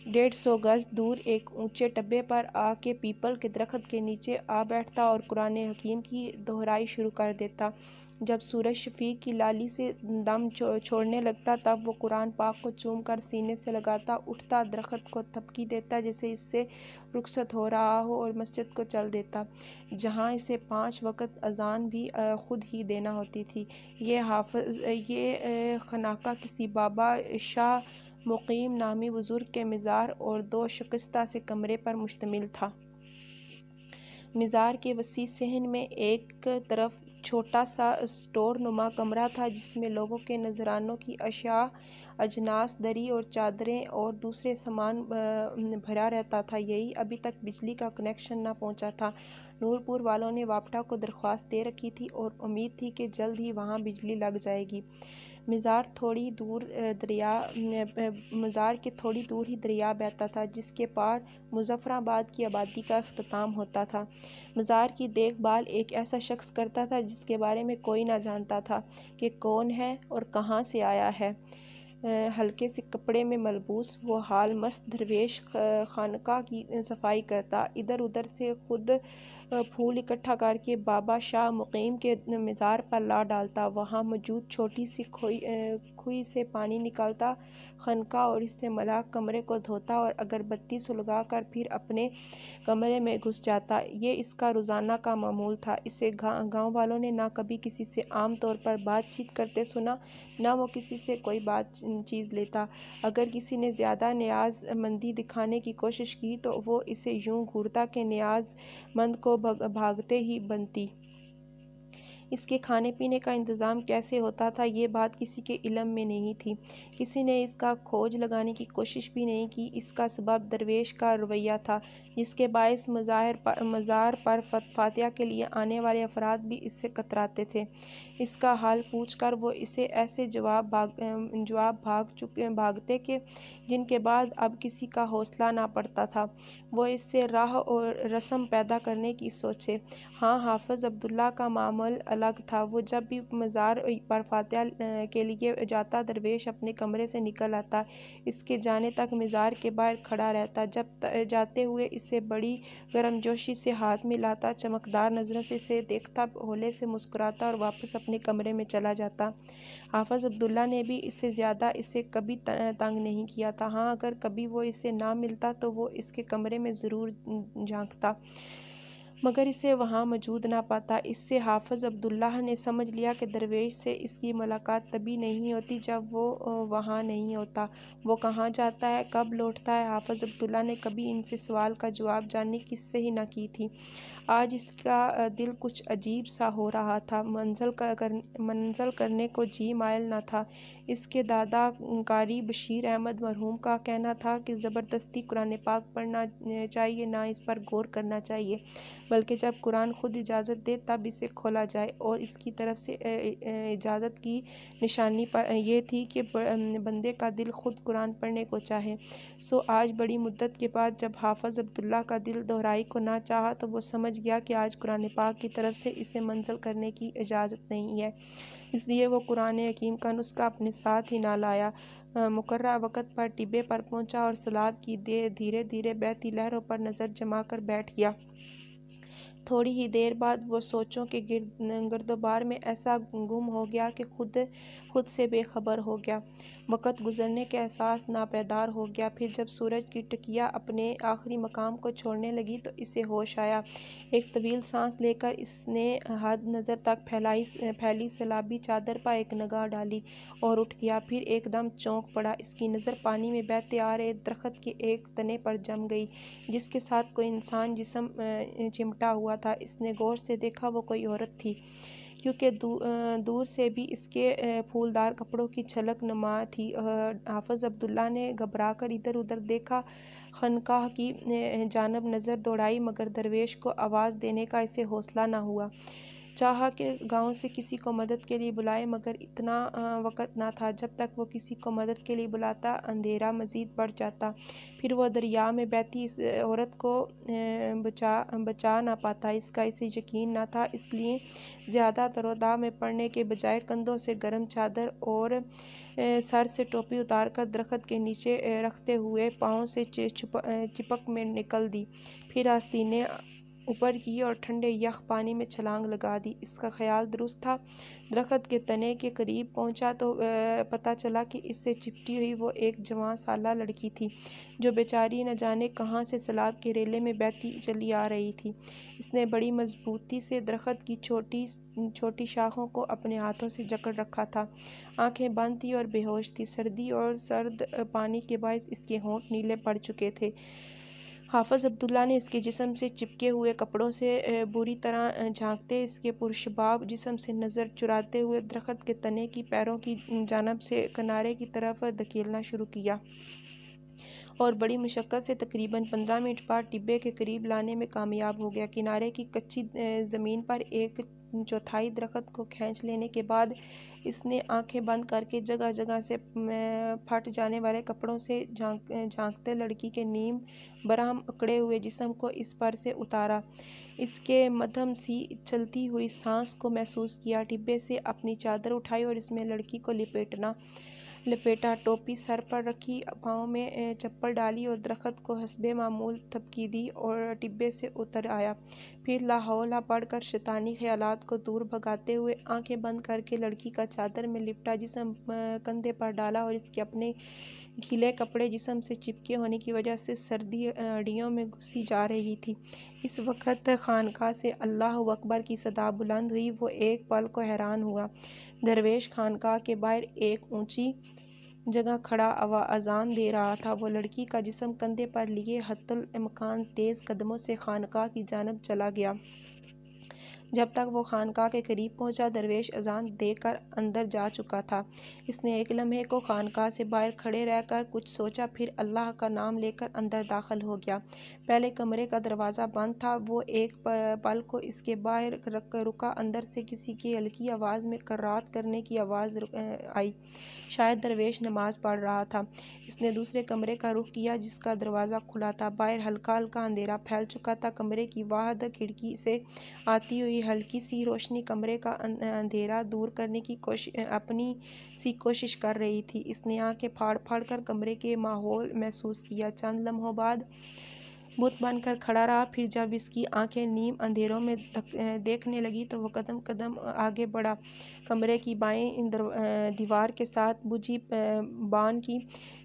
150 گز دور ایک اونچے ٹبے پر آ کے پیپل کے درخت کے نیچے آ بیٹھتا اور قرآن حکیم کی دہرائی شروع کر دیتا۔ جب سورج شفیق کی لالی سے دم چھوڑنے لگتا تب وہ قرآن پاک کو چوم کر سینے سے لگاتا، اٹھتا، درخت کو تھپکی دیتا جیسے اس سے رخصت ہو رہا ہو اور مسجد کو چل دیتا، جہاں اسے 5 وقت اذان بھی خود ہی دینا ہوتی تھی۔ یہ خانقاہ کسی بابا شاہ مقیم نامی بزرگ کے مزار اور 2 شکستہ سے کمرے پر مشتمل تھا۔ مزار کے وسیع صحن میں ایک طرف چھوٹا سا اسٹور نما کمرہ تھا جس میں لوگوں کے نذرانوں کی اشیاء، اجناس، دری اور چادریں اور دوسرے سامان بھرا رہتا تھا۔ یہی ابھی تک بجلی کا کنکشن نہ پہنچا تھا۔ نور پور والوں نے واپڈا کو درخواست دے رکھی تھی اور امید تھی کہ جلد ہی وہاں بجلی لگ جائے گی۔ مزار کے تھوڑی دور ہی دریا بہتا تھا جس کے پار مظفرآباد کی آبادی کا اختتام ہوتا تھا۔ مزار کی دیکھ بھال ایک ایسا شخص کرتا تھا جس کے بارے میں کوئی نہ جانتا تھا کہ کون ہے اور کہاں سے آیا ہے۔ ہلکے سے کپڑے میں ملبوس وہ حال مست درویش خانقاہ کی صفائی کرتا، ادھر ادھر سے خود پھول اکٹھا کر کے بابا شاہ مقیم کے مزار پر لا ڈالتا، وہاں موجود چھوٹی سی کھوئی سے پانی نکالتا، خانقاہ اور اس سے ملحق کمرے کو دھوتا اور اگربتی سلگا کر پھر اپنے کمرے میں گھس جاتا۔ یہ اس کا روزانہ کا معمول تھا۔ اسے گاؤں والوں نے نہ کبھی کسی سے عام طور پر بات چیت کرتے سنا، نہ وہ کسی سے کوئی بات چیت لیتا۔ اگر کسی نے زیادہ نیاز مندی دکھانے کی کوشش کی تو وہ اسے یوں گھورتا کہ نیاز مند کو بھاگتے ہی بنتی۔ اس کے کھانے پینے کا انتظام کیسے ہوتا تھا یہ بات کسی کے علم میں نہیں تھی۔ کسی نے اس کا کھوج لگانے کی کوشش بھی نہیں کی۔ اس کا سبب درویش کا رویہ تھا جس کے باعث مزار پر فاتحہ کے لیے آنے والے افراد بھی اس سے کتراتے تھے۔ اس کا حال پوچھ کر وہ اسے ایسے جواب بھاگتے کہ جن کے بعد اب کسی کا حوصلہ نہ پڑتا تھا وہ اس سے راہ اور رسم پیدا کرنے کی سوچے۔ ہاں، حافظ عبداللہ کا معاملہ الگ تھا۔ وہ جب بھی مزار پر فاتحہ کے لیے جاتا درویش اپنے کمرے سے نکل آتا، اس کے جانے تک مزار کے باہر کھڑا رہتا، جب جاتے ہوئے اسے بڑی گرمجوشی سے ہاتھ ملاتا، چمکدار نظروں سے اسے دیکھتا، ہولے سے مسکراتا اور واپس اپنے کمرے میں چلا جاتا۔ حافظ عبداللہ نے بھی اس سے زیادہ اسے کبھی تنگ نہیں کیا تھا۔ ہاں، اگر کبھی وہ اسے نہ ملتا تو وہ اس کے کمرے میں ضرور جھانکتا مگر اسے وہاں موجود نہ پاتا۔ اس سے حافظ عبداللہ نے سمجھ لیا کہ درویش سے اس کی ملاقات تبھی نہیں ہوتی جب وہ وہاں نہیں ہوتا۔ وہ کہاں جاتا ہے، کب لوٹتا ہے، حافظ عبداللہ نے کبھی ان سے سوال کا جواب جاننے کی حس ہی نہ کی تھی۔ آج اس کا دل کچھ عجیب سا ہو رہا تھا، منزل کرنے کو جی مائل نہ تھا۔ اس کے دادا قاری بشیر احمد مرحوم کا کہنا تھا کہ زبردستی قرآن پاک پڑھنا چاہیے نہ اس پر غور کرنا چاہیے، بلکہ جب قرآن خود اجازت دے تب اسے کھولا جائے، اور اس کی طرف سے اجازت کی نشانی یہ تھی کہ بندے کا دل خود قرآن پڑھنے کو چاہے۔ سو آج بڑی مدت کے بعد جب حافظ عبداللہ کا دل دہرائی کو نہ چاہا تو وہ سمجھ گیا کہ آج قرآن پاک کی طرف سے اسے منزل کرنے کی اجازت نہیں ہے، اس لیے وہ قرآن حکیم کا نسخہ اپنے ساتھ ہی نہ لایا، مقررہ وقت پر ٹبے پر پہنچا اور سیلاب کی دھیرے دھیرے بہتی لہروں پر نظر جما کر بیٹھ گیا۔ تھوڑی ہی دیر بعد وہ سوچوں کے گردوبار میں ایسا گم ہو گیا کہ خود سے بے خبر ہو گیا۔ وقت گزرنے کا احساس ناپیدار ہو گیا۔ پھر جب سورج کی ٹکیا اپنے آخری مقام کو چھوڑنے لگی تو اسے ہوش آیا۔ ایک طویل سانس لے کر اس نے حد نظر تک پھیلی سیلابی چادر پر ایک نگاہ ڈالی اور اٹھ گیا۔ پھر ایک دم چونک پڑا۔ اس کی نظر پانی میں بہتے آ رہے درخت کے ایک تنے پر جم گئی جس کے ساتھ کوئی انسان جسم چمٹا ہوا تھا۔ اس نے غور سے دیکھا، وہ کوئی عورت تھی، کیونکہ دور سے بھی اس کے پھولدار کپڑوں کی جھلک نما تھی۔ حافظ عبداللہ نے گھبرا کر ادھر ادھر دیکھا، خانقاہ کی جانب نظر دوڑائی، مگر درویش کو آواز دینے کا اسے حوصلہ نہ ہوا۔ چاہا کہ گاؤں سے کسی کو مدد کے لیے بلائے، مگر اتنا وقت نہ تھا۔ جب تک وہ کسی کو مدد کے لیے بلاتا اندھیرا مزید بڑھ جاتا، پھر وہ دریا میں بہتی اس عورت کو بچا نہ پاتا۔ اس کا اسے یقین نہ تھا، اس لیے زیادہ تر و داغ میں پڑنے کے بجائے کندھوں سے گرم چادر اور سر سے ٹوپی اتار کر درخت کے نیچے رکھتے ہوئے پاؤں سے چپک میں نکل دی، پھر آستینیں اوپر کی اور ٹھنڈے یخ پانی میں چھلانگ لگا دی۔ اس کا خیال درست تھا۔ درخت کے تنے کے قریب پہنچا تو پتہ چلا کہ اس سے چپٹی ہوئی وہ ایک جوان سالہ لڑکی تھی، جو بیچاری نہ جانے کہاں سے سیلاب کے ریلے میں بہتی چلی آ رہی تھی۔ اس نے بڑی مضبوطی سے درخت کی چھوٹی شاخوں کو اپنے ہاتھوں سے جکڑ رکھا تھا، آنکھیں بند تھیں اور بے ہوش تھی۔ سردی اور سرد پانی کے باعث اس کے ہونٹ نیلے پڑ چکے تھے۔ حافظ عبداللہ نے اس کے جسم سے چپکے ہوئے کپڑوں سے بری طرح جھانکتے، اس کے پرشباب جسم سے نظر چراتے ہوئے درخت کے تنے کی پیروں کی جانب سے کنارے کی طرف دھکیلنا شروع کیا، اور بڑی مشقت سے تقریباً 15 منٹ بعد ٹبے کے قریب لانے میں کامیاب ہو گیا۔ کنارے کی کچی زمین پر ایک چوتھائی درخت کو کھینچ لینے کے بعد اس نے آنکھیں بند کرکے جگہ جگہ سے پھٹ جانے والے کپڑوں سے جھانکتے لڑکی کے نیم برہم اکڑے ہوئے جسم کو اس پر سے اتارا، اس کے مدھم سی چلتی ہوئی سانس کو محسوس کیا، ٹبے سے اپنی چادر اٹھائی اور اس میں لڑکی کو لپیٹا، ٹوپی سر پر رکھی، پاؤں میں چپل ڈالی اور درخت کو حسب معمول تھپکی دی اور ٹبے سے اتر آیا۔ پھر لا حول پڑھ کر شیطانی خیالات کو دور بھگاتے ہوئے آنکھیں بند کرکے لڑکی کا چادر میں لپٹا جسم کندھے پر ڈالا اور اس کے اپنے گیلے کپڑے جسم سے چپکے ہونے کی وجہ سے سردی ہڈیوں میں گھسی جا رہی تھی۔ اس وقت خانقاہ سے اللہ اکبر کی صدا بلند ہوئی۔ وہ ایک پل کو حیران ہوا۔ درویش خانقاہ کے باہر ایک اونچی جگہ کھڑا اذان دے رہا تھا۔ وہ لڑکی کا جسم کندھے پر لیے حتی الامکان تیز قدموں سے خانقاہ کی جانب چلا گیا۔ جب تک وہ خانقاہ کے قریب پہنچا، درویش اذان دے کر اندر جا چکا تھا۔ اس نے ایک لمحے کو خانقاہ سے باہر کھڑے رہ کر کچھ سوچا، پھر اللہ کا نام لے کر اندر داخل ہو گیا۔ پہلے کمرے کا دروازہ بند تھا۔ وہ ایک پل کو اس کے باہر رکا، اندر سے کسی کی ہلکی آواز میں قرات کرنے کی آواز آئی، شاید درویش نماز پڑھ رہا تھا۔ اس نے دوسرے کمرے کا رخ کیا جس کا دروازہ کھلا تھا۔ باہر ہلکا ہلکا اندھیرا پھیل چکا تھا۔ کمرے کی واحد کھڑکی سے آتی ہوئی ہلکی سی روشنی کمرے کا اندھیرا دور کرنے کی اپنی سی کوشش کر رہی تھی۔ اس نے آنکھیں پھاڑ پھاڑ کر کمرے کا ماحول محسوس کیا، چند لمحوں بعد بت بن کر کھڑا رہا۔ پھر جب اس کی آنکھیں نیم اندھیروں میں دیکھنے لگیں تو وہ قدم قدم آگے بڑھا، کمرے کی بائیں دیوار کے ساتھ بجھی بان کی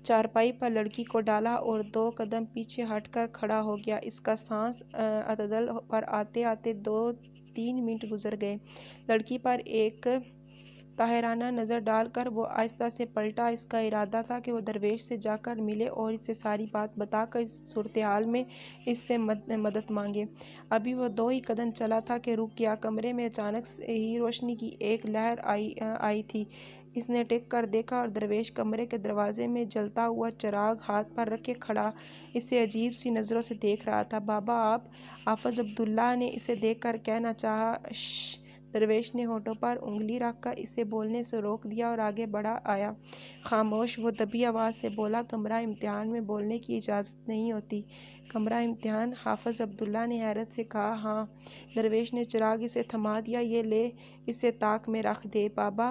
چارپائی پر لڑکی کو ڈالا اور 2 قدم پیچھے ہٹ کر کھڑا ہو گیا۔ اس کا سانس اعتدال پر آتے آتے 2-3 منٹ گزر گئے۔ لڑکی پر ایک طاہرانہ نظر ڈال کر وہ آہستہ سے پلٹا۔ اس کا ارادہ تھا کہ وہ درویش سے جا کر ملے اور اسے ساری بات بتا کر اس صورتحال میں اس سے مدد مانگے۔ ابھی وہ 2 ہی قدم چلا تھا کہ رک گیا۔ کمرے میں اچانک ہی روشنی کی ایک لہر آئی تھی۔ اس نے ٹک کر دیکھا اور درویش کمرے کے دروازے میں جلتا ہوا چراغ ہاتھ پر رکھے کھڑا اسے عجیب سی نظروں سے دیکھ رہا تھا۔ بابا آپ! حافظ عبداللہ نے اسے دیکھ کر کہنا چاہا۔ شش! درویش نے ہونٹوں پر انگلی رکھ کر اسے بولنے سے روک دیا اور آگے بڑھ آیا۔ خاموش! وہ دبی آواز سے بولا، کمرہ امتحان میں بولنے کی اجازت نہیں ہوتی۔ کمرہ امتحان؟ حافظ عبداللہ نے حیرت سے کہا۔ ہاں۔ درویش نے چراغ اسے تھما دیا۔ یہ لے، اسے طاق میں رکھ دے۔ بابا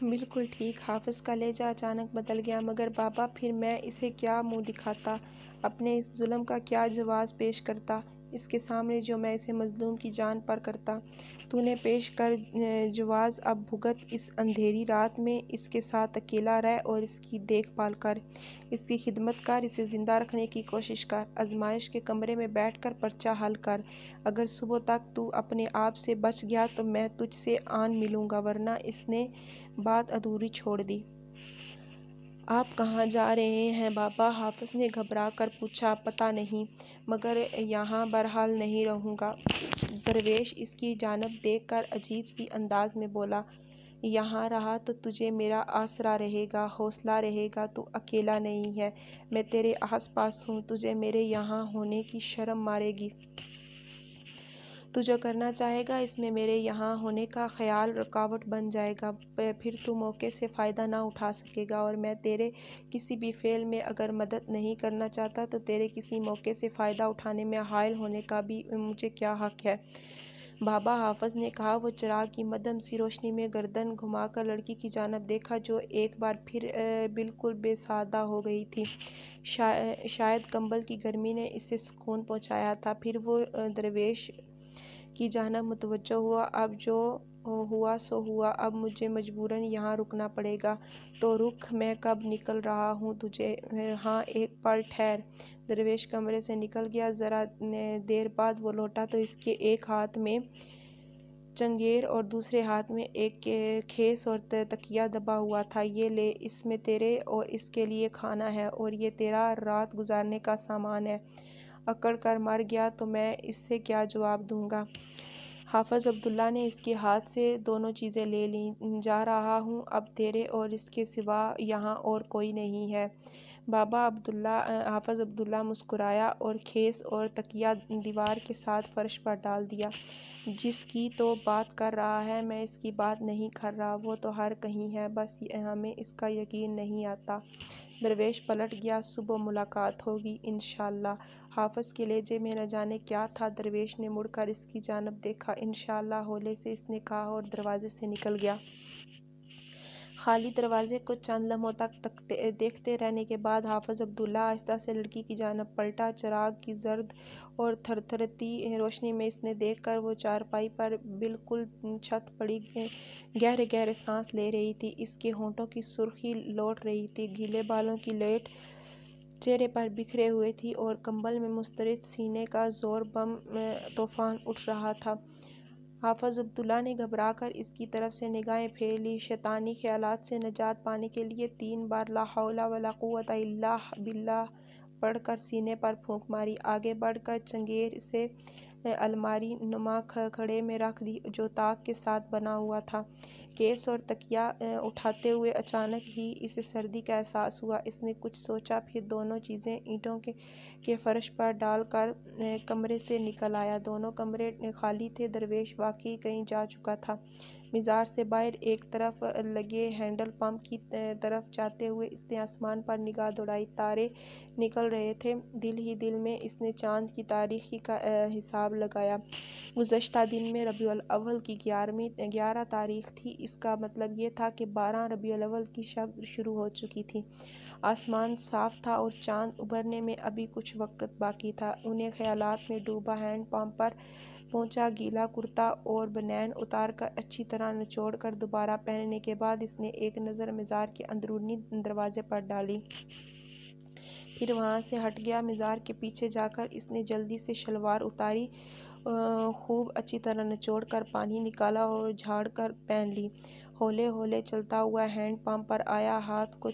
بالکل ٹھیک۔ حافظ کا لہجہ اچانک بدل گیا۔ مگر بابا، پھر میں اسے کیا منہ دکھاتا، اپنے اس ظلم کا کیا جواز پیش کرتا اس کے سامنے جو میں اسے مظلوم کی جان پر کرتا؟ تو نے پیش کر جواز، اب بھگت اس اندھیری رات میں، اس کے ساتھ اکیلا رہ اور اس کی دیکھ بھال کر، اس کی خدمت کر، اسے زندہ رکھنے کی کوشش کر، آزمائش کے کمرے میں بیٹھ کر پرچہ حل کر۔ اگر صبح تک تو اپنے آپ سے بچ گیا تو میں تجھ سے آن ملوں گا، ورنہ اس نے بات ادھوری چھوڑ دی۔ آپ کہاں جا رہے ہیں بابا؟ حافظ نے گھبرا کر پوچھا۔ پتہ نہیں، مگر یہاں بہرحال نہیں رہوں گا۔ درویش اس کی جانب دیکھ کر عجیب سی انداز میں بولا، یہاں رہا تو تجھے میرا آسرا رہے گا، حوصلہ رہے گا، تو اکیلا نہیں ہے، میں تیرے آس پاس ہوں، تجھے میرے یہاں ہونے کی شرم مارے گی۔ تو جو کرنا چاہے گا اس میں میرے یہاں ہونے کا خیال رکاوٹ بن جائے گا، پھر تو موقع سے فائدہ نہ اٹھا سکے گا، اور میں تیرے کسی بھی فعل میں اگر مدد نہیں کرنا چاہتا تو تیرے کسی موقع سے فائدہ اٹھانے میں حائل ہونے کا بھی مجھے کیا حق ہے؟ بابا، حافظ نے کہا۔ وہ چراغ کی مدھم سی روشنی میں گردن گھما کر لڑکی کی جانب دیکھا جو ایک بار پھر بالکل بے سادہ ہو گئی تھی۔ شاید کمبل کی گرمی نے اسے سکون پہنچایا تھا۔ پھر وہ درویش کی جانب متوجہ ہوا، اب جو ہوا سو ہوا، اب مجھے مجبوراً یہاں رکنا پڑے گا۔ تو رک، میں کب نکل رہا ہوں تجھے؟ ہاں، ایک پل ٹھہر۔ درویش کمرے سے نکل گیا۔ ذرا دیر بعد وہ لوٹا تو اس کے ایک ہاتھ میں چنگیر اور دوسرے ہاتھ میں ایک خیس اور تکیہ دبا ہوا تھا۔ یہ لے، اس میں تیرے اور اس کے لیے کھانا ہے، اور یہ تیرا رات گزارنے کا سامان ہے۔ اکڑ کر مر گیا تو میں اس سے کیا جواب دوں گا؟ حافظ عبداللہ نے اس کے ہاتھ سے دونوں چیزیں لے لیں۔ جا رہا ہوں، اب تیرے اور اس کے سوا یہاں اور کوئی نہیں ہے۔ حافظ عبداللہ مسکرایا اور خیس اور تکیہ دیوار کے ساتھ فرش پر ڈال دیا۔ جس کی تو بات کر رہا ہے، میں اس کی بات نہیں کر رہا، وہ تو ہر کہیں ہے، بس ہمیں اس کا یقین نہیں آتا۔ درویش پلٹ گیا۔ صبح ملاقات ہوگی انشاءاللہ۔ حافظ کے لہجے میں نہ جانے کیا تھا۔ درویش نے مڑ کر اس کی جانب دیکھا۔ انشاءاللہ ہولے سے اس نے کہا اور دروازے سے نکل گیا۔ خالی دروازے کو چند لمحوں تک دیکھتے رہنے کے بعد حافظ عبداللہ آہستہ سے لڑکی کی جانب پلٹا۔ چراغ کی زرد اور تھرتھرتی روشنی میں اس نے دیکھ کر وہ چارپائی پر بالکل چھت پڑی گہرے گہرے سانس لے رہی تھی۔ اس کے ہونٹوں کی سرخی لوٹ رہی تھی، گیلے بالوں کی لٹ چہرے پر بکھرے ہوئے تھی، اور کمبل میں مسترد سینے کا زور بم طوفان اٹھ رہا تھا۔ حافظ عبداللہ نے گھبرا کر اس کی طرف سے نگاہیں پھیر لیں۔ شیطانی خیالات سے نجات پانے کے لیے 3 بار لا حول ولا قوۃ الا باللہ پڑھ کر سینے پر پھونک ماری۔ آگے بڑھ کر چنگیر سے الماری نما کھڑے میں رکھ دی جو طاق کے ساتھ بنا ہوا تھا۔ خیس اور تکیہ اٹھاتے ہوئے اچانک ہی اسے سردی کا احساس ہوا۔ اس نے کچھ سوچا، پھر دونوں چیزیں اینٹوں کے فرش پر ڈال کر کمرے سے نکل آیا۔ دونوں کمرے خالی تھے۔ درویش واقعی کہیں جا چکا تھا۔ مزار سے باہر ایک طرف لگے ہینڈل پمپ کی طرف جاتے ہوئے اس نے آسمان پر نگاہ دوڑائی۔ تارے نکل رہے تھے۔ دل ہی دل میں اس نے چاند کی تاریخی کا حساب لگایا۔ گزشتہ دن میں ربیع الاول کی 11 تاریخ تھی۔ اس کا مطلب یہ تھا کہ 12 ربیع الاول کی شب شروع ہو چکی تھی۔ آسمان صاف تھا اور چاند ابھرنے میں ابھی کچھ وقت باقی تھا۔ انہیں خیالات میں ڈوبا ہینڈ پمپ پر پہنچا۔ گیلا کرتا اور بنین اتار کر اچھی طرح نچوڑ کر دوبارہ پہننے کے بعد اس نے ایک نظر مزار کے اندرونی دروازے پر ڈالی۔ پھر وہاں سے ہٹ گیا۔ مزار کے پیچھے جا کر اس نے جلدی سے شلوار اتاری، خوب اچھی طرح نچوڑ کر پانی نکالا اور جھاڑ کر پہن لی۔ ہولے ہولے چلتا ہوا ہینڈ پمپ پر آیا، ہاتھ کو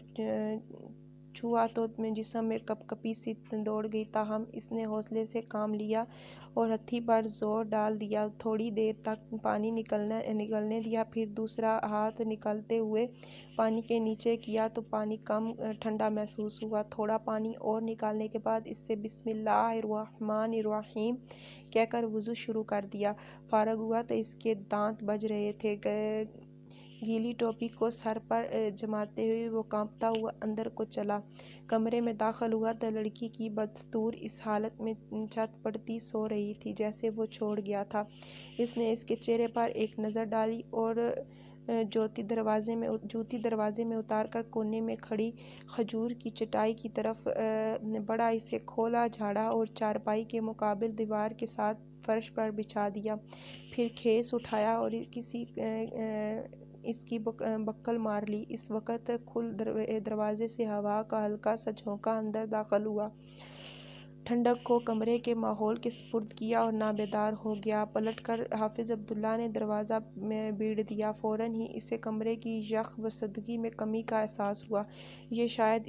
چھوا تو جسم میں کپکپی سی دوڑ گئی، تاہم اس نے حوصلے سے کام لیا اور ہتھی پر زور ڈال دیا۔ تھوڑی دیر تک پانی نکلنے دیا، پھر دوسرا ہاتھ نکالتے ہوئے پانی کے نیچے کیا تو پانی کم ٹھنڈا محسوس ہوا۔ تھوڑا پانی اور نکالنے کے بعد اس سے بسم اللہ الرحمن الرحیم کہہ کر وضو شروع کر دیا۔ فارغ ہوا تو اس کے دانت بج رہے تھے۔ گیلی ٹوپی کو سر پر جماتے ہوئے وہ کانپتا ہوا اندر کو چلا۔ کمرے میں داخل ہوا تو لڑکی کی بدستور اس حالت میں چھت پڑتی سو رہی تھی جیسے وہ چھوڑ گیا تھا۔ اس نے اس کے چہرے پر ایک نظر ڈالی اور جوتی دروازے میں اتار کر کونے میں کھڑی کھجور کی چٹائی کی طرف بڑھا، اسے کھولا، جھاڑا اور چارپائی کے مقابل دیوار کے ساتھ فرش پر بچھا دیا۔ پھر کھیس اٹھایا اور اس کی بکل مار لی۔ اس وقت کھل دروازے سے ہوا کا ہلکا سا جھونکا اندر داخل ہوا، ٹھنڈک کو کمرے کے ماحول کے سپرد کیا اور نابیدار ہو گیا۔ پلٹ کر حافظ عبداللہ نے دروازہ بیڑ دیا۔ فوراً ہی اسے کمرے کی یخ بستگی میں کمی کا احساس ہوا۔ یہ شاید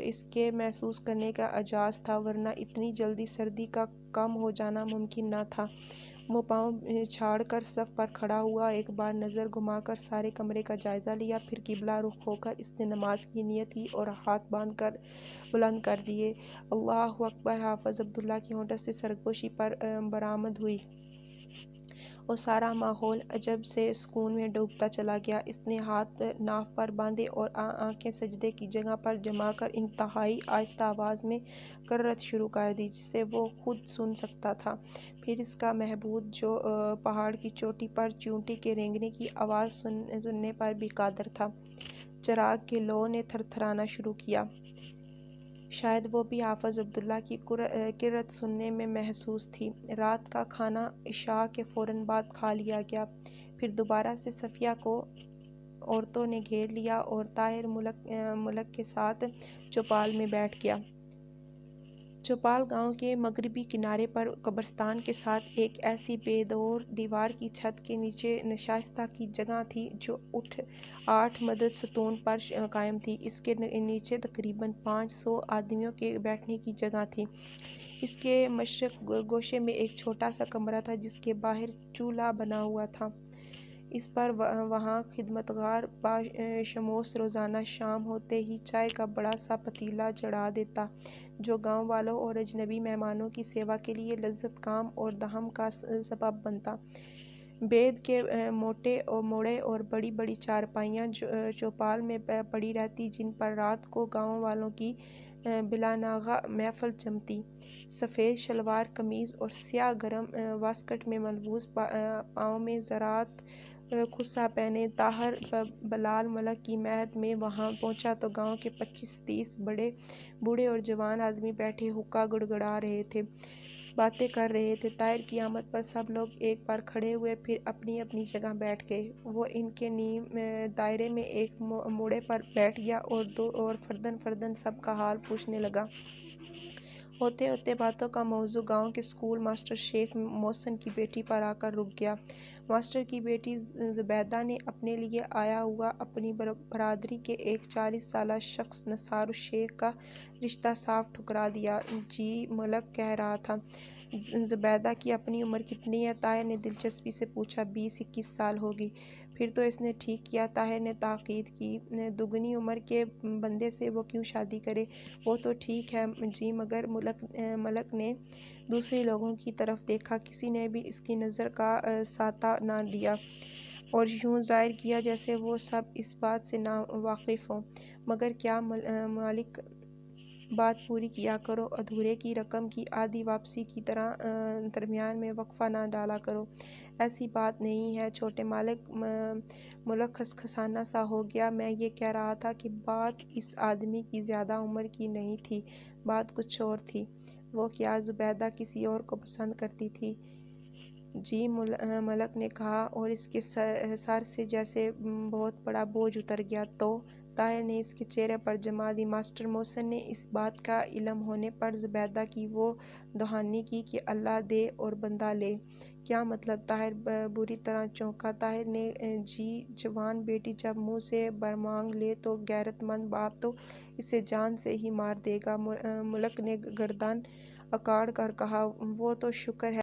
اس کے محسوس کرنے کا اعجاز تھا، ورنہ اتنی جلدی سردی کا کم ہو جانا ممکن نہ تھا۔ وہ پاؤں چھاڑ کر صف پر کھڑا ہوا، ایک بار نظر گھما کر سارے کمرے کا جائزہ لیا، پھر قبلہ رخ ہو کر اس نے نماز کی نیت کی اور ہاتھ باندھ کر بلند کر دیے۔ اللہ اکبر! حافظ عبداللہ کی ہونٹوں سے سرگوشی برآمد ہوئی اور سارا ماحول عجب سے سکون میں ڈوبتا چلا گیا۔ اس نے ہاتھ ناف پر باندھے اور آنکھیں سجدے کی جگہ پر جما کر انتہائی آہستہ آواز میں قرأت شروع کر دی، جسے وہ خود سن سکتا تھا۔ پھر اس کا معبود، جو پہاڑ کی چوٹی پر چیونٹی کے رینگنے کی آواز سننے پر بھی قادر تھا، چراغ کے لو نے تھرتھرانا شروع کیا۔ شاید وہ بھی حافظ عبداللہ کی قرأت سننے میں محسوس تھی۔ رات کا کھانا عشاء کے فوراً بعد کھا لیا گیا۔ پھر دوبارہ سے صفیہ کو عورتوں نے گھیر لیا اور طاہر ملک کے ساتھ چوپال میں بیٹھ گیا۔ چوپال گاؤں کے مغربی کنارے پر قبرستان کے ساتھ ایک ایسی بے دور دیوار کی چھت کے نیچے نشستہ کی جگہ تھی جو 8 مدر ستون پر قائم تھی۔ اس کے نیچے تقریباً 500 آدمیوں کے بیٹھنے کی جگہ تھی۔ اس کے مشرق گوشے میں ایک چھوٹا سا کمرہ تھا جس کے باہر چولہا بنا ہوا تھا۔ اس پر وہاں خدمتگار باشموس روزانہ شام ہوتے ہی چائے کا بڑا سا پتیلا چڑھا دیتا، جو گاؤں والوں اور اجنبی مہمانوں کی سیوا کے لیے لذت کام اور دہم کا سبب بنتا۔ بید کے موڑے اور بڑی بڑی چارپائیاں چوپال میں پڑی رہتی، جن پر رات کو گاؤں والوں کی بلاناغہ محفل جمتی۔ سفید شلوار قمیض اور سیاہ گرم واسکٹ میں ملبوس، پاؤں میں زرعت خصا پہنے، طاہر بلال ملک کی مہد میں وہاں پہنچا تو گاؤں کے 25-30 بوڑھے اور جوان آدمی بیٹھے حقہ گڑگڑا رہے تھے، باتیں کر رہے تھے۔ طاہر کی آمد پر سب لوگ ایک بار کھڑے ہوئے، پھر اپنی اپنی جگہ بیٹھ گئے۔ وہ ان کے نیم دائرے میں ایک موڑے پر بیٹھ گیا اور فرداً فرداً سب کا حال پوچھنے لگا۔ ہوتے ہوتے باتوں کا موضوع گاؤں کے اسکول ماسٹر شیخ محسن کی بیٹی پر آ کر رک گیا۔ ماسٹر کی بیٹی زبیدہ نے اپنے لیے آیا ہوا اپنی برادری کے ایک 40 سالہ شخص نثار الشیخ کا رشتہ صاف ٹھکرا دیا۔ جی ملک کہہ رہا تھا، زبیدہ کی اپنی عمر کتنی ہے؟ طاہر نے دلچسپی سے پوچھا۔ 20-21 سال ہوگی۔ پھر تو اس نے ٹھیک کیا، طاہر نے تاکید کی۔ دگنی عمر کے بندے سے وہ کیوں شادی کرے؟ وہ تو ٹھیک ہے جی، مگر ملک نے دوسرے لوگوں کی طرف دیکھا، کسی نے بھی اس کی نظر کا ساتہ نہ دیا اور یوں ظاہر کیا جیسے وہ سب اس بات سے نا واقف ہوں۔ مگر کیا مالک، بات پوری کیا کرو، ادھورے کی رقم کی آدھی واپسی کی طرح درمیان میں وقفہ نہ ڈالا کرو۔ ایسی بات نہیں ہے چھوٹے ملک کھسکھسانا سا ہو گیا۔ میں یہ کہہ رہا تھا کہ بات اس آدمی کی زیادہ عمر کی نہیں تھی، بات کچھ اور تھی۔ وہ کیا؟ زبیدہ کسی اور کو پسند کرتی تھی؟ جی ملک نے کہا، اور اس کے سر سے جیسے بہت بڑا بوجھ اتر گیا۔ تو طاہر نے اس کے چہرے پر جمع دی۔ ماسٹر محسن نے اس بات کا علم ہونے پر زبیدہ کی وہ دہانی کی کہ اللہ دے اور بندہ لے۔ کیا مطلب؟ طاہر بری طرح چونکا۔ طاہر نے جی، جوان بیٹی جب منہ سے برمانگ لے تو غیرت مند باپ تو اسے جان سے ہی مار دے گا۔ ملک نے گردن اکاڑ کر کہا، وہ تو شکر ہے